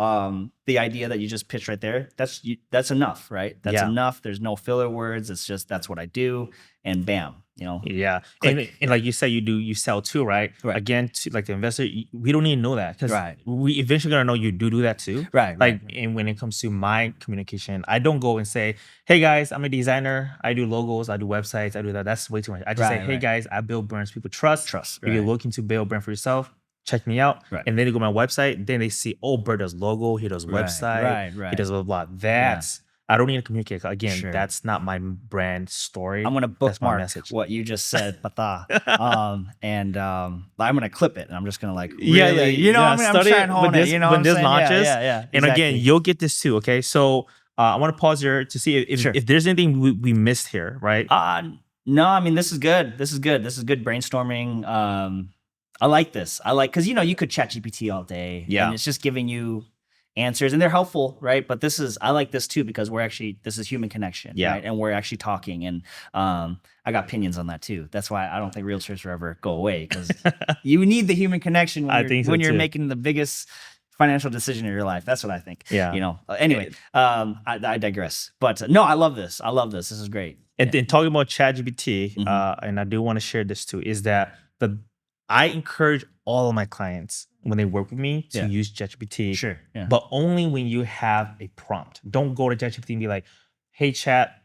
the idea that you just pitched right there. That's enough, right? That's Yeah. enough. There's no filler words. It's just that's what I do. And bam, Yeah. Click. And like you said, you sell too, right? Right. Again, to like the investor, we don't need to know that, because Right. we eventually gonna know you do that too. Right. Like, and when it comes to my communication, I don't go and say, hey guys, I'm a designer. I do logos, I do websites, I do that. That's way too much. I just say, Right, hey right. guys, I build brands people trust. Trust. If you're Right. looking to build a brand for yourself, check me out. Right. And then they go to my website, then they see, oh, Bert does logo, he does Right, website, right. he does blah, blah, blah. That's, I don't need to communicate. Again, Sure. that's not my brand story. I'm gonna That's my bookmark message. what you just said, pata. And I'm gonna clip it, and I'm just gonna like really, Yeah, I'm study trying it to hone when it. this, You know what when I'm this saying? launches. Yeah. And again, exactly. you'll get this too. Okay, so I want to pause here to see Sure. if there's anything we missed here, right? No, I mean this is good. This is good brainstorming. I like this. Because you could chat GPT all day, Yeah. and it's just giving you answers, and they're helpful, right? But I like this too because this is human connection, Yeah. right? And we're actually talking, and I got opinions on that too. That's why I don't think realtors forever go away, because you need the human connection I think so when you're too. making the biggest financial decision in your life. That's what I think. Yeah. Anyway, I digress. But no, I love this. This is great. And then talking about ChatGPT, Mhm. and I do want to share this too, is that I encourage all of my clients when they work with me to Yeah. use ChatGPT. Sure. Yeah. But only when you have a prompt. Don't go to ChatGPT and be like, hey chat,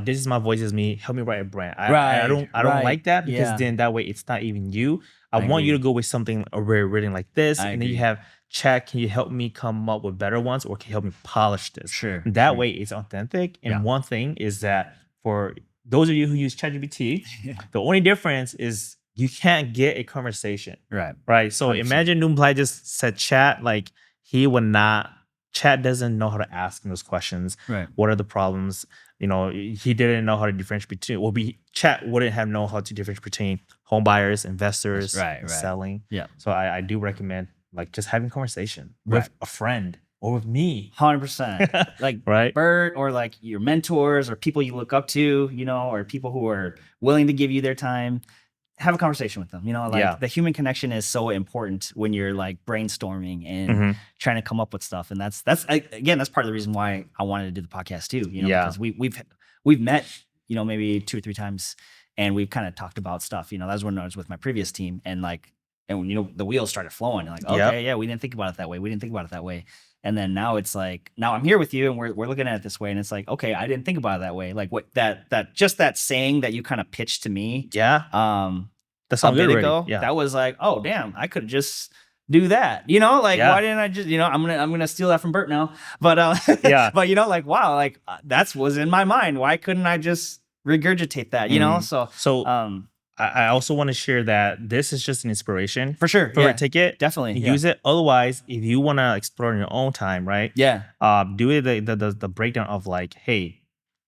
this is my voice, is me, help me write a brand. I don't Right. like that, because Yeah. then that way it's not even you. I I want you agree. to go with something already written like this. I And then you agree. have chat, can you help me come up with better ones, or can you help me polish this? Sure. That sure. way it's authentic. And Yeah. one thing is that for those of you who use ChatGPT, the only difference is you can't get a conversation. Right. Right. So 100%. imagine Nublai just said chat, like he would not, chat doesn't know how to ask him those questions. Right. What are the problems? He didn't know how to differentiate between, chat wouldn't have known how to differentiate between home buyers, investors, Right, and right. selling. Yeah. So I do recommend like just having conversation with Right. a friend or with me. 100%. Like Right. Bert, or like your mentors or people you look up to, or people who are willing to give you their time. Have a conversation with them. Yeah. The human connection is so important when you're like brainstorming and Mhm. trying to come up with stuff. And that's again, that's part of the reason why I wanted to do the podcast too. Yeah. Because we've met, maybe 2 or 3 times, and we've kind of talked about stuff. That was when I was with my previous team, and the wheels started flowing. Like, okay, Yep. yeah, we didn't think about it that way. And then now it's like, now I'm here with you and we're looking at it this way. And it's like, okay, I didn't think about it that way. Like what that saying that you kind of pitched to me. Yeah. That A sounds bit good already. ago, Yeah. that was like, oh damn, I could just do that. Like Yeah. why didn't I just, I'm gonna steal that from Bert now. But Yeah. but like, wow, like that's was in my mind. Why couldn't I just regurgitate that? So um I also want to share that this is just an inspiration for sure. for Yeah, a ticket. definitely. Use it. Otherwise, if you want to explore in your own time, right? Yeah. Do it the breakdown of like, hey,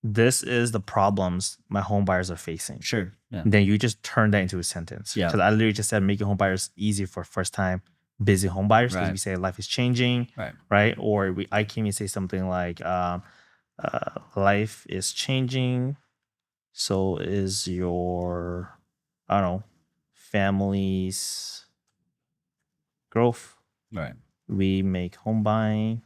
this is the problems my home buyers are facing. Sure. Yeah. And then you just turn that into a sentence. Yeah. Because I literally just said making home buyers easy for first time busy home buyers. Because Right. we say life is changing, Right. Or I came and say something like, life is changing, so is your, I don't know, family's growth. Right. We make home buying.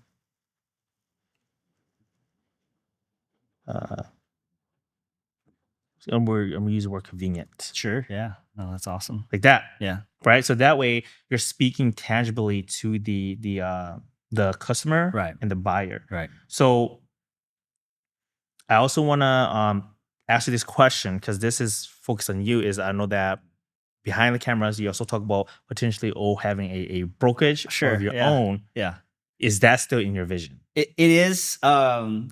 I'm gonna use the word convenient. Sure. Yeah. No, that's awesome. Like that. Yeah. Right. So that way you're speaking tangibly to the customer, Right. and the buyer. Right. So I also wanna ask you this question, because this is focused on you. Is I know that behind the cameras, you also talk about potentially having a brokerage Sure. of your Yeah. own. Yeah. Is that still in your vision? It is. And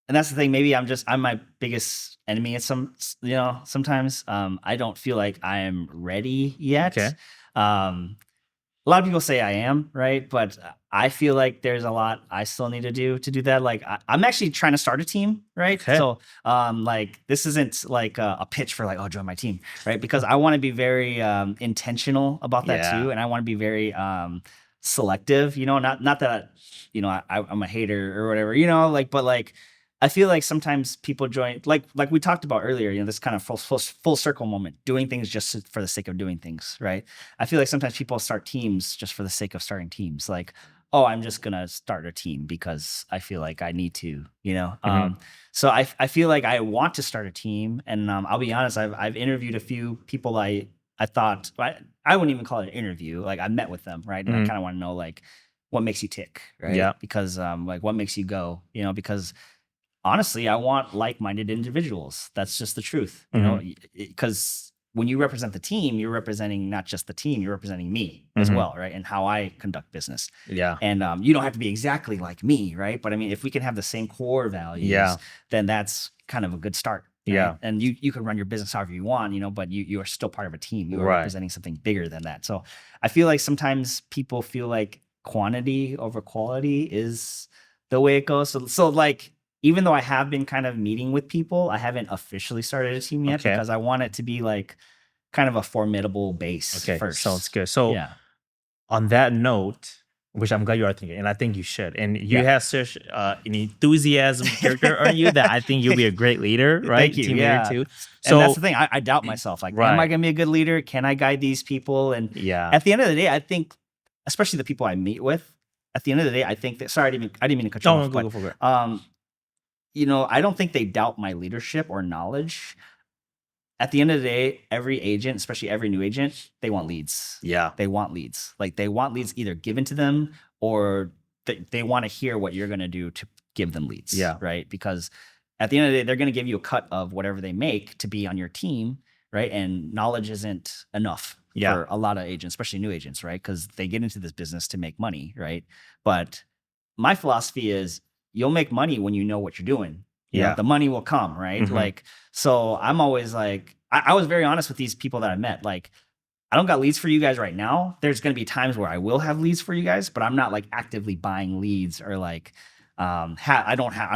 that's the thing. Maybe I'm my biggest enemy at sometimes. I don't feel like I am ready yet. Okay. A lot of people say I am, right? But I feel like there's a lot I still need to do that. Like I'm actually trying to start a team, right? Okay. So like this isn't like a pitch for like, oh, join my team, right? Because I want to be very intentional about that Yeah. too, and I want to be very selective. Not that I'm a hater or whatever, like, but like I feel like sometimes people join, like we talked about earlier, this kind of full circle moment, doing things just for the sake of doing things, right? I feel like sometimes people start teams just for the sake of starting teams. Like, oh, I'm just gonna start a team because I feel like I need to, So I feel like I want to start a team, and I'll be honest, I've interviewed a few people I thought I wouldn't even call it an interview. Like I met with them, right, and I kind of want to know like what makes you tick, right? Yeah. Because like what makes you go, because honestly, I want like-minded individuals. That's just the truth, because when you represent the team, you're representing not just the team, you're representing me as well, right? And how I conduct business. Yeah. And you don't have to be exactly like me, right? But I mean, if we can have the same core values, then that's kind of a good start. Right? Yeah. And you can run your business however you want, but you are still part of a team. You are representing something bigger than that. So I feel like sometimes people feel like quantity over quality is the way it goes. So like, even though I have been kind of meeting with people, I haven't officially started a team yet because I want it to be like kind of a formidable base first. Sounds good. So on that note, which I'm glad you are thinking, and I think you should, and you have such an enthusiasm character on you that I think you'll be a great leader, right? Thank you. Team leader too. So and that's the thing. I doubt myself. Like, am I going to be a good leader? Can I guide these people? And at the end of the day, I think, especially the people I meet with, at the end of the day, I think that. Sorry, I didn't mean to cut you off. But, I don't think they doubt my leadership or knowledge. At the end of the day, every agent, especially every new agent, they want leads. Yeah. They want leads. Like they want leads either given to them or they want to hear what you're going to do to give them leads. Yeah. Right. Because at the end of the day, they're going to give you a cut of whatever they make to be on your team. Right. And knowledge isn't enough for a lot of agents, especially new agents. Right. Because they get into this business to make money. Right. But my philosophy is you'll make money when you know what you're doing. You know, the money will come, right? Like, so I'm always like, I was very honest with these people that I met. Like, I don't got leads for you guys right now. There's going to be times where I will have leads for you guys, but I'm not like actively buying leads or like, I'm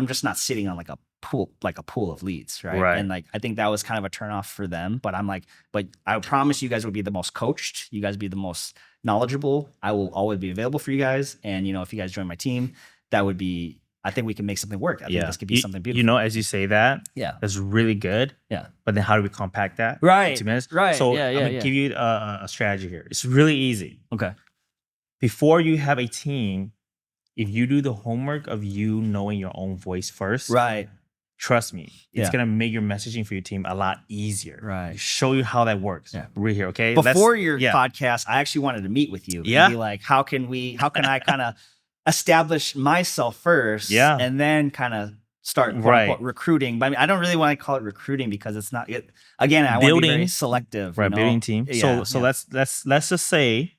just not sitting on like a pool of leads, right? And like, I think that was kind of a turnoff for them. But I'm like, but I promise you guys would be the most coached. You guys be the most knowledgeable. I will always be available for you guys. And if you guys join my team, that would be. I think we can make something work. I think this could be something beautiful. As you say that, that's really good. Yeah. But then how do we compact that? Right. 2 minutes. Right. So I'm gonna give you a strategy here. It's really easy. Okay. Before you have a team, if you do the homework of you knowing your own voice first, right? Trust me, it's gonna make your messaging for your team a lot easier. Right. Show you how that works. Yeah. We're here. Okay. Before your podcast, I actually wanted to meet with you. Yeah. And be like, how can I kind of establish myself first, and then kind of start quote, unquote, recruiting. But I mean, I don't really want to call it recruiting because it's not. Again, I want to be very selective. Right, building team. So let's just say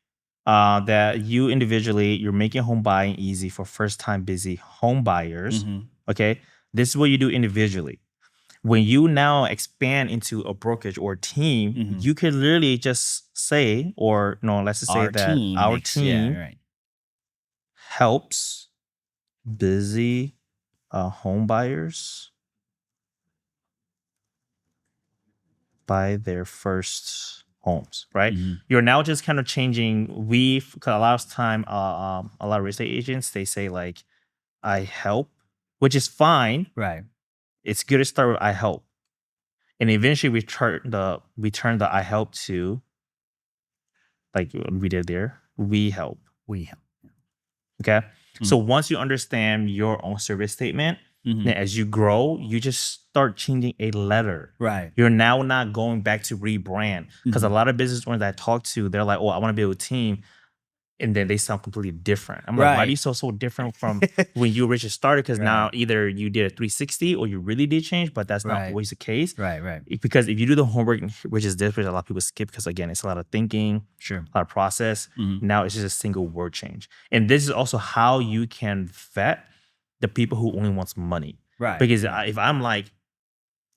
that you individually you're making home buying easy for first time busy home buyers. Okay, this is what you do individually. When you now expand into a brokerage or team, you could literally just say, or no, let's just say our team helps busy home buyers buy their first homes, right? You're now just kind of changing. Because a lot of time, a lot of real estate agents, they say like, I help, which is fine. Right. It's good to start with I help. And eventually we turn the I help to, like we did there, we help. We help. Okay. So once you understand your own service statement, then as you grow, you just start changing a letter. Right. You're now not going back to rebrand. Because a lot of business owners that I talk to, they're like, oh, I want to build a team. and then they sound completely different. I'm like, why do you sound so different from when you originally started? Because now either you did a 360 or you really did change, but that's not always the case. Right. Because if you do the homework, which is this, which a lot of people skip, because again, it's a lot of thinking, a lot of process. Now it's just a single word change. And this is also how you can vet the people who only wants money. Right. Because if I'm like,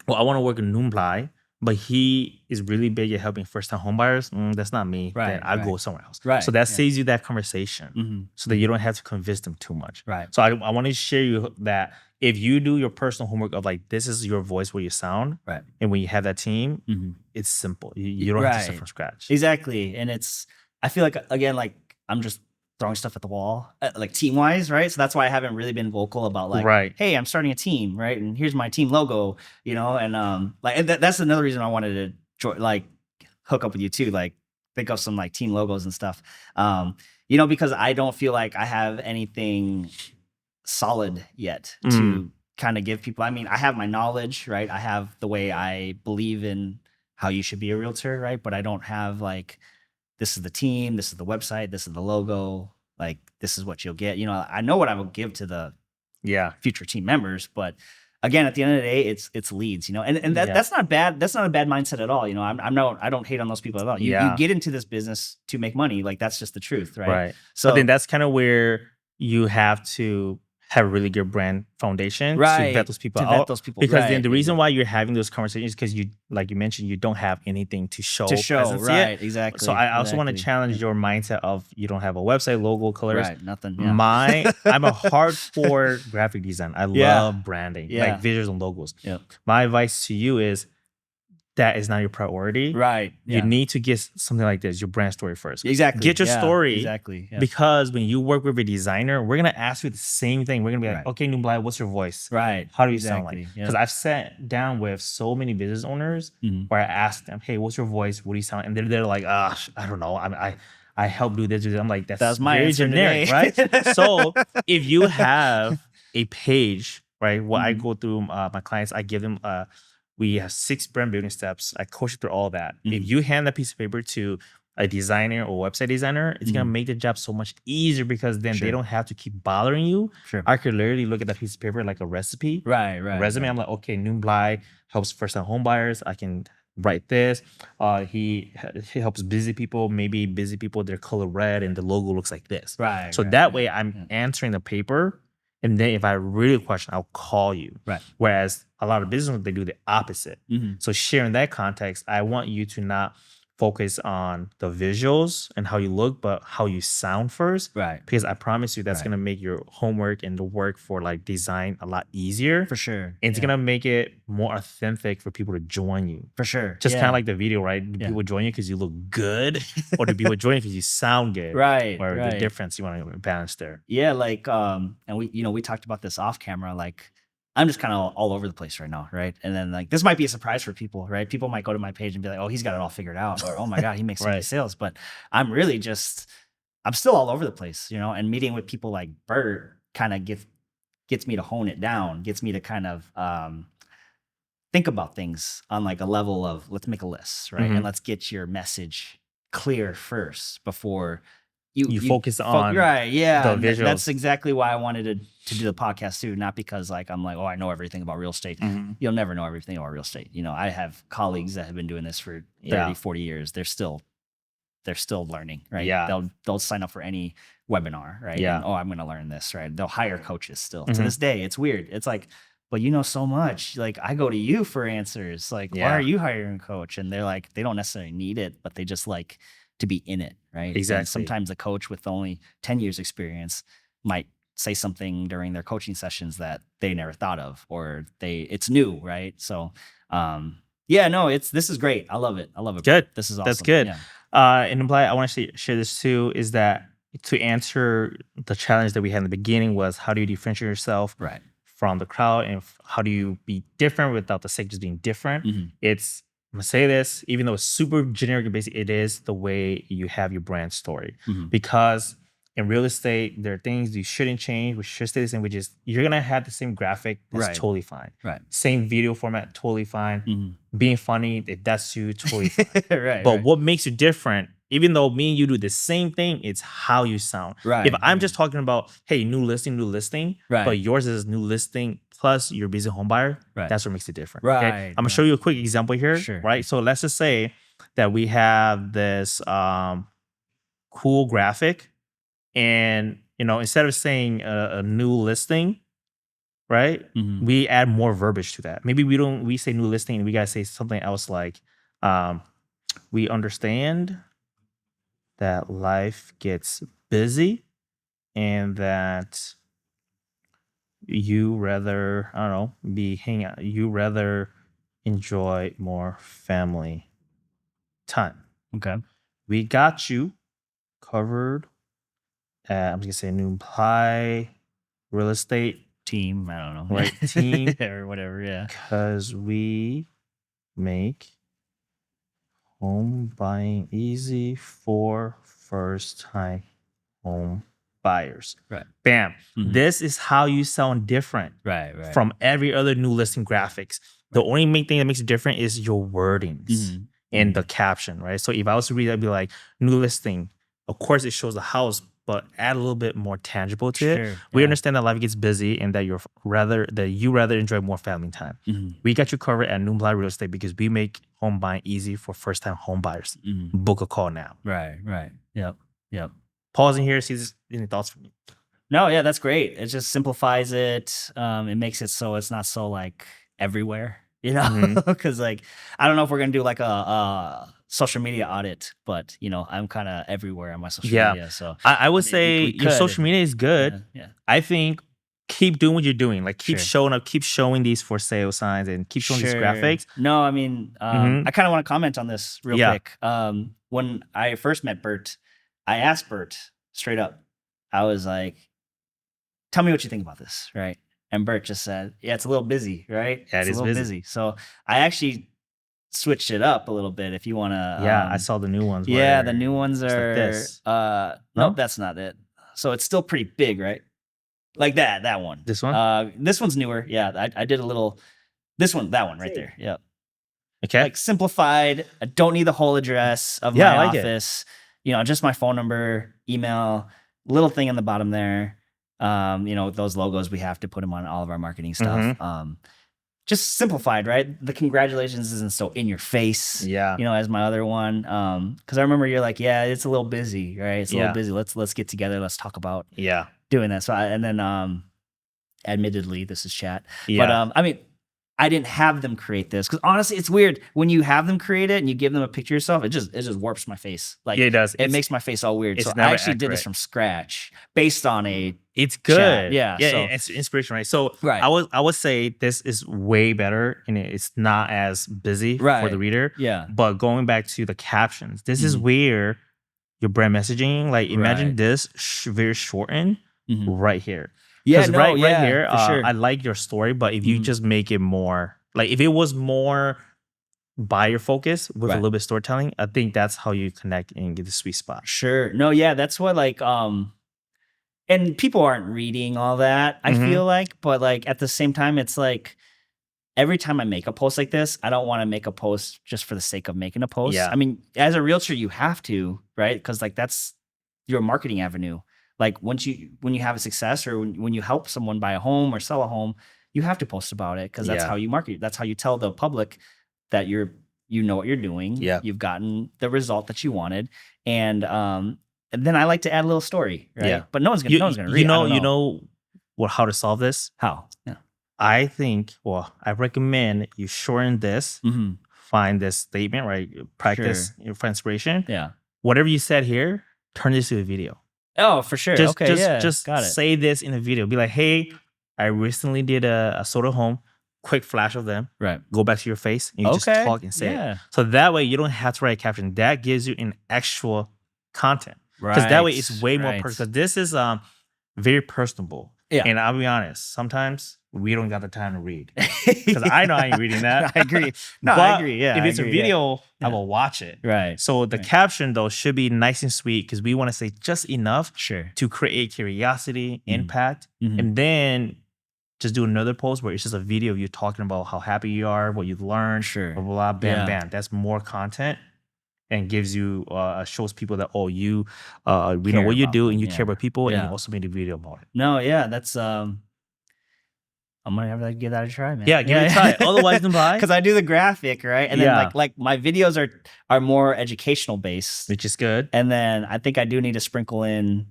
well, I want to work in Nublai, but he is really big at helping first-time homebuyers. That's not me. Then I'll go somewhere else. So that saves you that conversation, so that you don't have to convince them too much. So I want to share you that if you do your personal homework of like, this is your voice where you sound, and when you have that team, it's simple. You don't have to start from scratch. Exactly. And I feel like, again, like I'm just throwing stuff at the wall, like team-wise, right? So that's why I haven't really been vocal about like, hey, I'm starting a team, right? And here's my team logo, and like that's another reason I wanted to like hook up with you too, like think of some like team logos and stuff, because I don't feel like I have anything solid yet to kind of give people. I mean, I have my knowledge, right? I have the way I believe in how you should be a realtor, right? But I don't have like, this is the team, this is the website, this is the logo, like this is what you'll get. I know what I will give to the future team members, but again, at the end of the day, it's leads, and that's not bad. That's not a bad mindset at all. I don't hate on those people at all. You get into this business to make money. Like that's just the truth, right? So I think that's kind of where you have to have a really good brand foundation to vet those people out. Because then the reason why you're having those conversations is because you, like you mentioned, you don't have anything to show. Exactly. So I also want to challenge your mindset of you don't have a website, logo, colors. Nothing. I'm a hardcore graphic design. I love branding, like visuals and logos. My advice to you is that is not your priority. You need to get something like this, your brand story first. Get your story. Because when you work with a designer, we're going to ask you the same thing. We're going to be like, okay, Nublai, what's your voice? How do you sound like? Because I've sat down with so many business owners where I ask them, hey, what's your voice? What do you sound like? And they're like, I don't know. I help do this. I'm like, that's very generic, right? So if you have a page, right, what I go through my clients, I give them we have 6 brand building steps. I coach you through all that. If you hand that piece of paper to a designer or website designer, it's going to make the job so much easier because then they don't have to keep bothering you. I could literally look at that piece of paper like a recipe. Resume. I'm like, okay, Nublai helps first-time home buyers. I can write this. He helps busy people. Maybe busy people, they're color red and the logo looks like this. So that way I'm answering the paper. And then if I really question, I'll call you. Whereas a lot of business, they do the opposite. So sharing that context, I want you to not focus on the visuals and how you look, but how you sound first. Because I promise you that's going to make your homework and the work for like design a lot easier. For sure. And it's going to make it more authentic for people to join you. For sure. Just kind of like the video, right? Do people join you because you look good? Or do people join you because you sound good? Or the difference you want to balance there. Like, and we talked about this off camera, like, I'm just kind of all over the place right now, right? And then like this might be a surprise for people, right? People might go to my page and be like, "Oh, he's got it all figured out," or "Oh my God, he makes so many sales." But I'm really I'm still all over the place, And meeting with people like Bert kind of gets me to hone it down, gets me to kind of think about things on like a level of let's make a list, right? And let's get your message clear first before you focus on the visuals. That's exactly why I wanted to do the podcast too, not because like I'm like, oh, I know everything about real estate. You'll never know everything about real estate. I have colleagues that have been doing this for 30, 40 years. They're still learning, right? They'll sign up for any webinar, right? And, oh, I'm going to learn this, right? They'll hire coaches still. To this day, it's weird. It's like, but you know so much. Like I go to you for answers. Like, why are you hiring a coach? And they're like, they don't necessarily need it, but they just like to be in it, right? Exactly. And sometimes a coach with only 10 years experience might say something during their coaching sessions that they never thought of, or it's new, right? So, this is great. I love it. Good. This is awesome. That's good. And Nublai, I want to share this too, is that to answer the challenge that we had in the beginning was how do you differentiate yourself from the crowd, and how do you be different without the sake just being different? It's, I'm gonna say this, even though it's super generic and basic, it is the way you have your brand story. Because in real estate, there are things you shouldn't change, which should stay the same, which is you're gonna have the same graphic, that's totally fine. Same video format, totally fine. Being funny, if that's you, totally fine. But what makes you different even though me and you do the same thing, it's how you sound. Right. If I'm just talking about, hey, new listing, Right. but yours is new listing plus you're a busy home buyer, Right. that's what makes it different. Right, Okay. I'm gonna show you a quick example here. Sure. Right. So let's just say that we have this cool graphic, and instead of saying a new listing, right? Mhm. We add more verbiage to that. Maybe we say new listing and we gotta say something else like, we understand that life gets busy and that you rather, I don't know, you rather enjoy more family time. Okay. We got you covered at, I'm just gonna say Nublai real estate Team. I don't know. right team or whatever. Yeah. because we make home buying easy for first time home buyers. Right. Bam. Mhm. This is how you sound different Right. from every other new listing graphics. The only main thing that makes it different is your wordings Mhm. and the caption, right? So if I was to read, I'd be like, new listing. Of course, it shows the house, but add a little bit more tangible to it. Sure, We yeah. understand that life gets busy and that you rather enjoy more family time. Mhm. We got you covered at Nublai Real Estate because we make home buying easy for first time home buyers. Mhm. Book a call now. Right. Yep. Pausing here, see any thoughts from you? No, yeah, that's great. It just simplifies it. It makes it so it's not so like everywhere, Mhm. because like I don't know if we're gonna do like a social media audit, but I'm kind of everywhere on my social Yeah. media. So I would mean, say we your could social media is good. Yeah. I think keep doing what you're doing. Like keep Sure. showing up, keep showing these for sale signs and keep showing these graphics. No, I mean, Mhm. I kind of want to comment on this real Yeah. quick. When I first met Bert, I asked Bert straight up. I was like, "Tell me what you think about this," right? And Bert just said, "Yeah, it's a little busy, right? Yeah, it It's a is little busy. So I actually switched it up a little bit. If you want to, Yeah, I saw the new ones. yeah, where the new ones it's like are. this. Nope, No? that's not it. So it's still pretty big, right? Like that one. This one? This one's newer. Yeah, I did a little. That one right there. Yeah. Okay. Like simplified. I don't need the whole address of Yeah, my I like it. office. Just my phone number, email, little thing on the bottom there. Those logos, we have to put them on all of our marketing stuff. Mhm. Just simplified, right? The congratulations isn't so in your face. Yeah. As my other one. Because I remember you're like, yeah, it's a little busy, right? It's a Yeah. little busy. Let's get together. Let's talk about Yeah. doing that. So admittedly, this is chat. Yeah. But I mean, I didn't have them create this because honestly, it's weird when you have them create it and you give them a picture of yourself. It just warps my face. Like Yeah, it does. It makes my face all weird. it's So I never actually did this accurate. from scratch based on a It's chat. good. Yeah, Yeah, so- it's inspiration, right? So Right. I would say this is way better and it's not as busy for Right. the reader. Yeah. But going back to the captions, this is Mhm. where your brand messaging, like imagine Right. this very shortened Mhm. right here. Yeah, 'Cause no, right yeah, here, for sure. I like your story, but if you Mhm. just make it more, like if it was more buyer focused with a Right. little bit of storytelling, I think that's how you connect and get the sweet spot. Sure. No, yeah, that's what and people aren't reading all that, I Mhm. feel like, but like at the same time, it's like every time I make a post like this, I don't want to make a post just for the sake of making a post. Yeah. I mean, as a realtor, you have to, right? Because like that's your marketing avenue. Like when you have a success or when you help someone buy a home or sell a home, you have to post about it because that's Yeah. how you market. That's how you tell the public that you know what you're doing. Yeah. You've gotten the result that you wanted. And then I like to add a little story, right? Yeah. But no one's gonna read. You I don't know how to solve this? how. Yeah. I think, well, I recommend you shorten this, Mm-hmm. find this statement, right? Practice for inspiration. Yeah. Whatever you said here, turn this to a video. Oh, for sure. Just, Okay. Yeah. just Got it. say this in a video. Be like, hey, I recently did a sold a home. Quick flash of them. Right. Go back to your face and you just Okay. talk and say Yeah. it. So that way you don't have to write a caption. That gives you an actual content. Because that way it's way more personal. This is very personable. Yeah. And I'll be honest, sometimes we don't got the time to read. Because I know I ain't reading that. I agree. No, But I agree. Yeah. if I it's agree, a video, yeah. I will watch it. Right. So the caption though should be nice and sweet because we want to say just enough Sure. to create curiosity, impact, Mhm. and then just do another post where it's just a video of you talking about how happy you are, what you've learned, Sure. blah, blah, blah, bam, Yeah. bam. That's more content. and gives you shows people that you we know Care what you about do them, and you yeah. care about people, and you Yeah. also made a video about it. No, yeah, that's I'm gonna have to give that a try, man. Yeah, give it a try. Otherwise, Nublai, because I do the graphic, right? And then Yeah. like my videos are more educational based, which is good. and then I think I do need to sprinkle in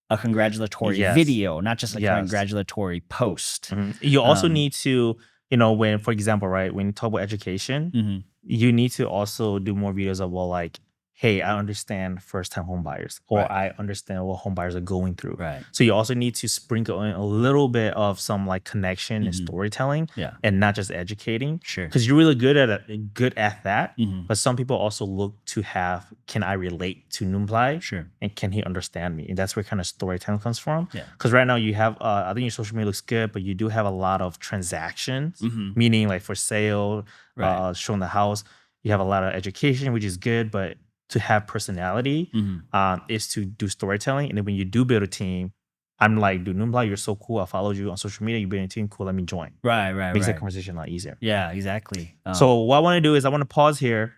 a congratulatory Yes. video, not just a Yes. congratulatory post. Mhm. You also Um, need to, when, for example, right, when you talk about education, mhm. you need to also do more videos of, well, like, hey, I understand first-time home buyers, or Right. I understand what home buyers are going through. Right. So you also need to sprinkle in a little bit of some like connection and Mhm. storytelling, Yeah. and not just educating. Sure. Because you're really good at that. Mhm. But some people also look to have, can I relate to Nublai? Sure. And can he understand me? And that's where kind of storytelling comes from. Yeah. Because right now you have, I think your social media looks good, but you do have a lot of transactions, Mhm. meaning like for sale, Right. showing the house. You have a lot of education, which is good, but to have personality Mhm. is to do storytelling. And then when you do build a team, I'm like, dude, Nublai, you're so cool. I followed you on social media. You build a team, cool. Let me join. Right. Makes that Right. conversation a lot easier. Yeah. Exactly. So what I want to do is I want to pause here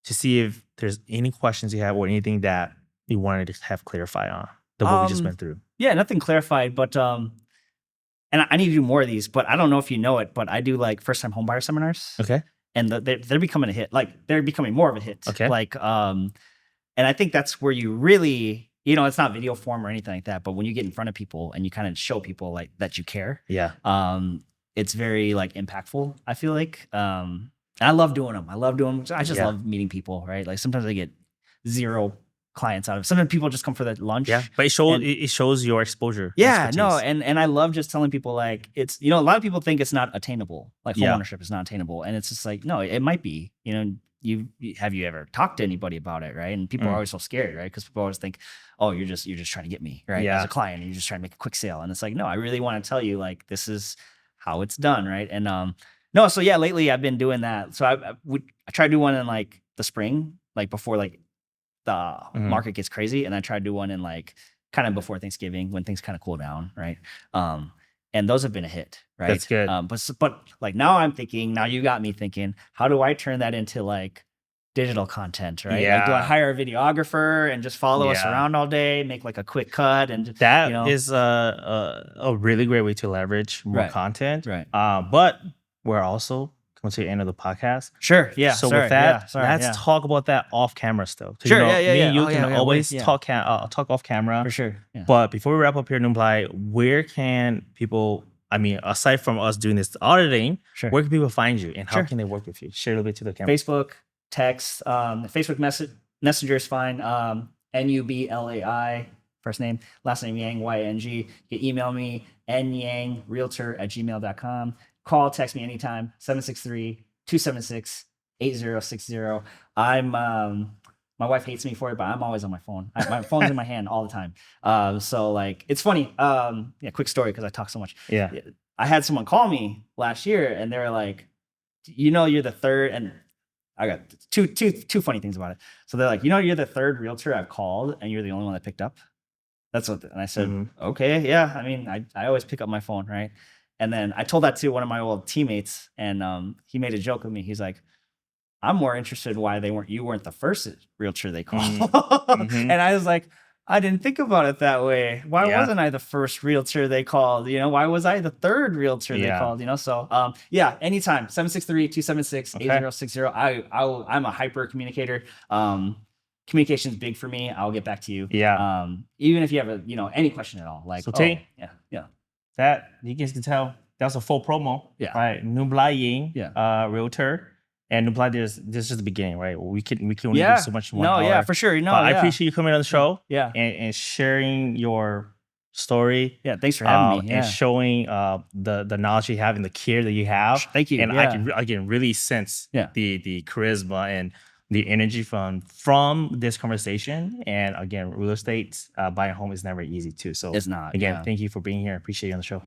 to see if there's any questions you have or anything that you wanted to have clarified on what we just went through. Yeah, nothing clarified, but and I need to do more of these, but I don't know if you know it, but I do like first time homebuyer seminars. Okay. And they're becoming a hit. Like they're becoming more of a hit. Okay. Like and I think that's where you really, it's not video form or anything like that, but when you get in front of people and you kind of show people like that you care, Yeah. it's very like impactful, I feel like. And I love doing them. I just love meeting people, right? Like sometimes I get 0 clients out of it. Sometimes people just come for the lunch. Yeah. But it shows your exposure. Yeah, no, expertise. and I love just telling people like it's a lot of people think it's not attainable, like home Yeah. ownership is not attainable, and it's just like no, it might be. Have you ever talked to anybody about it, right? And people are always so scared, right? Because people always think, oh, you're just trying to get me, right? Yeah. As a client, and you're just trying to make a quick sale, and it's like no, I really want to tell you like this is how it's done, right? And no, so yeah, lately I've been doing that. So I try to do one in like the spring, like before like the market gets crazy, and I try to do one in like kind of before Thanksgiving when things kind of cool down, right? And those have been a hit, right? That's good. But like now you got me thinking, how do I turn that into like digital content, right? Yeah. Like do I hire a videographer and just follow us Yeah. around all day, make like a quick cut, and That is a really great way to leverage more Right. content. Right. But we're also coming to the end of the podcast. Sure, yeah. So sorry, with that, yeah, sorry, let's yeah. talk about that off camera stuff. Sure, me yeah. and you Oh, can yeah, always yeah. talk off camera. For sure. Yeah. But before we wrap up here, Nublai, where can people, I mean, aside from us doing this auditing, Sure. where can people find you and how Sure. can they work with you? Share a little bit to the camera. Facebook, text, Facebook Messenger is fine. Nublai, first name, last name Yang, Yang. You can email me, nyangrrealtor@gmail.com. Call, text me anytime, 763-276-8060. I'm, my wife hates me for it, but I'm always on my phone. My phone's in my hand all the time. So like, it's funny. Quick story, because I talk so much. Yeah. I had someone call me last year and they were like, you're the third, and I got two funny things about it. So they're like, you're the third realtor I've called and you're the only one that picked up. And I said, okay, yeah. I mean, I always pick up my phone, right? And then I told that to one of my old teammates, and he made a joke with me. He's like, I'm more interested in why you weren't the first realtor they called. And I was like, I didn't think about it that way. Why wasn't I the first realtor they called? Why was I the third realtor they called? So anytime, 763-276-8060. I'm a hyper communicator. Communication is big for me. I'll get back to you. Yeah. Even if you have any question at all, like, So that you guys can tell that's a full promo. Yeah. Right. Nublai Ying, Yeah. realtor. And Nublai, this is just the beginning, right? We can only do so much more. No, yeah, for sure. But I appreciate you coming on the show. Yeah. And sharing your story. Yeah, thanks for having me. And showing the knowledge you have and the care that you have. Thank you. And I can really sense the charisma and the energy from this conversation. And again, real estate, buying a home is never easy too. So it's not. Again, thank you for being here. I appreciate you on the show.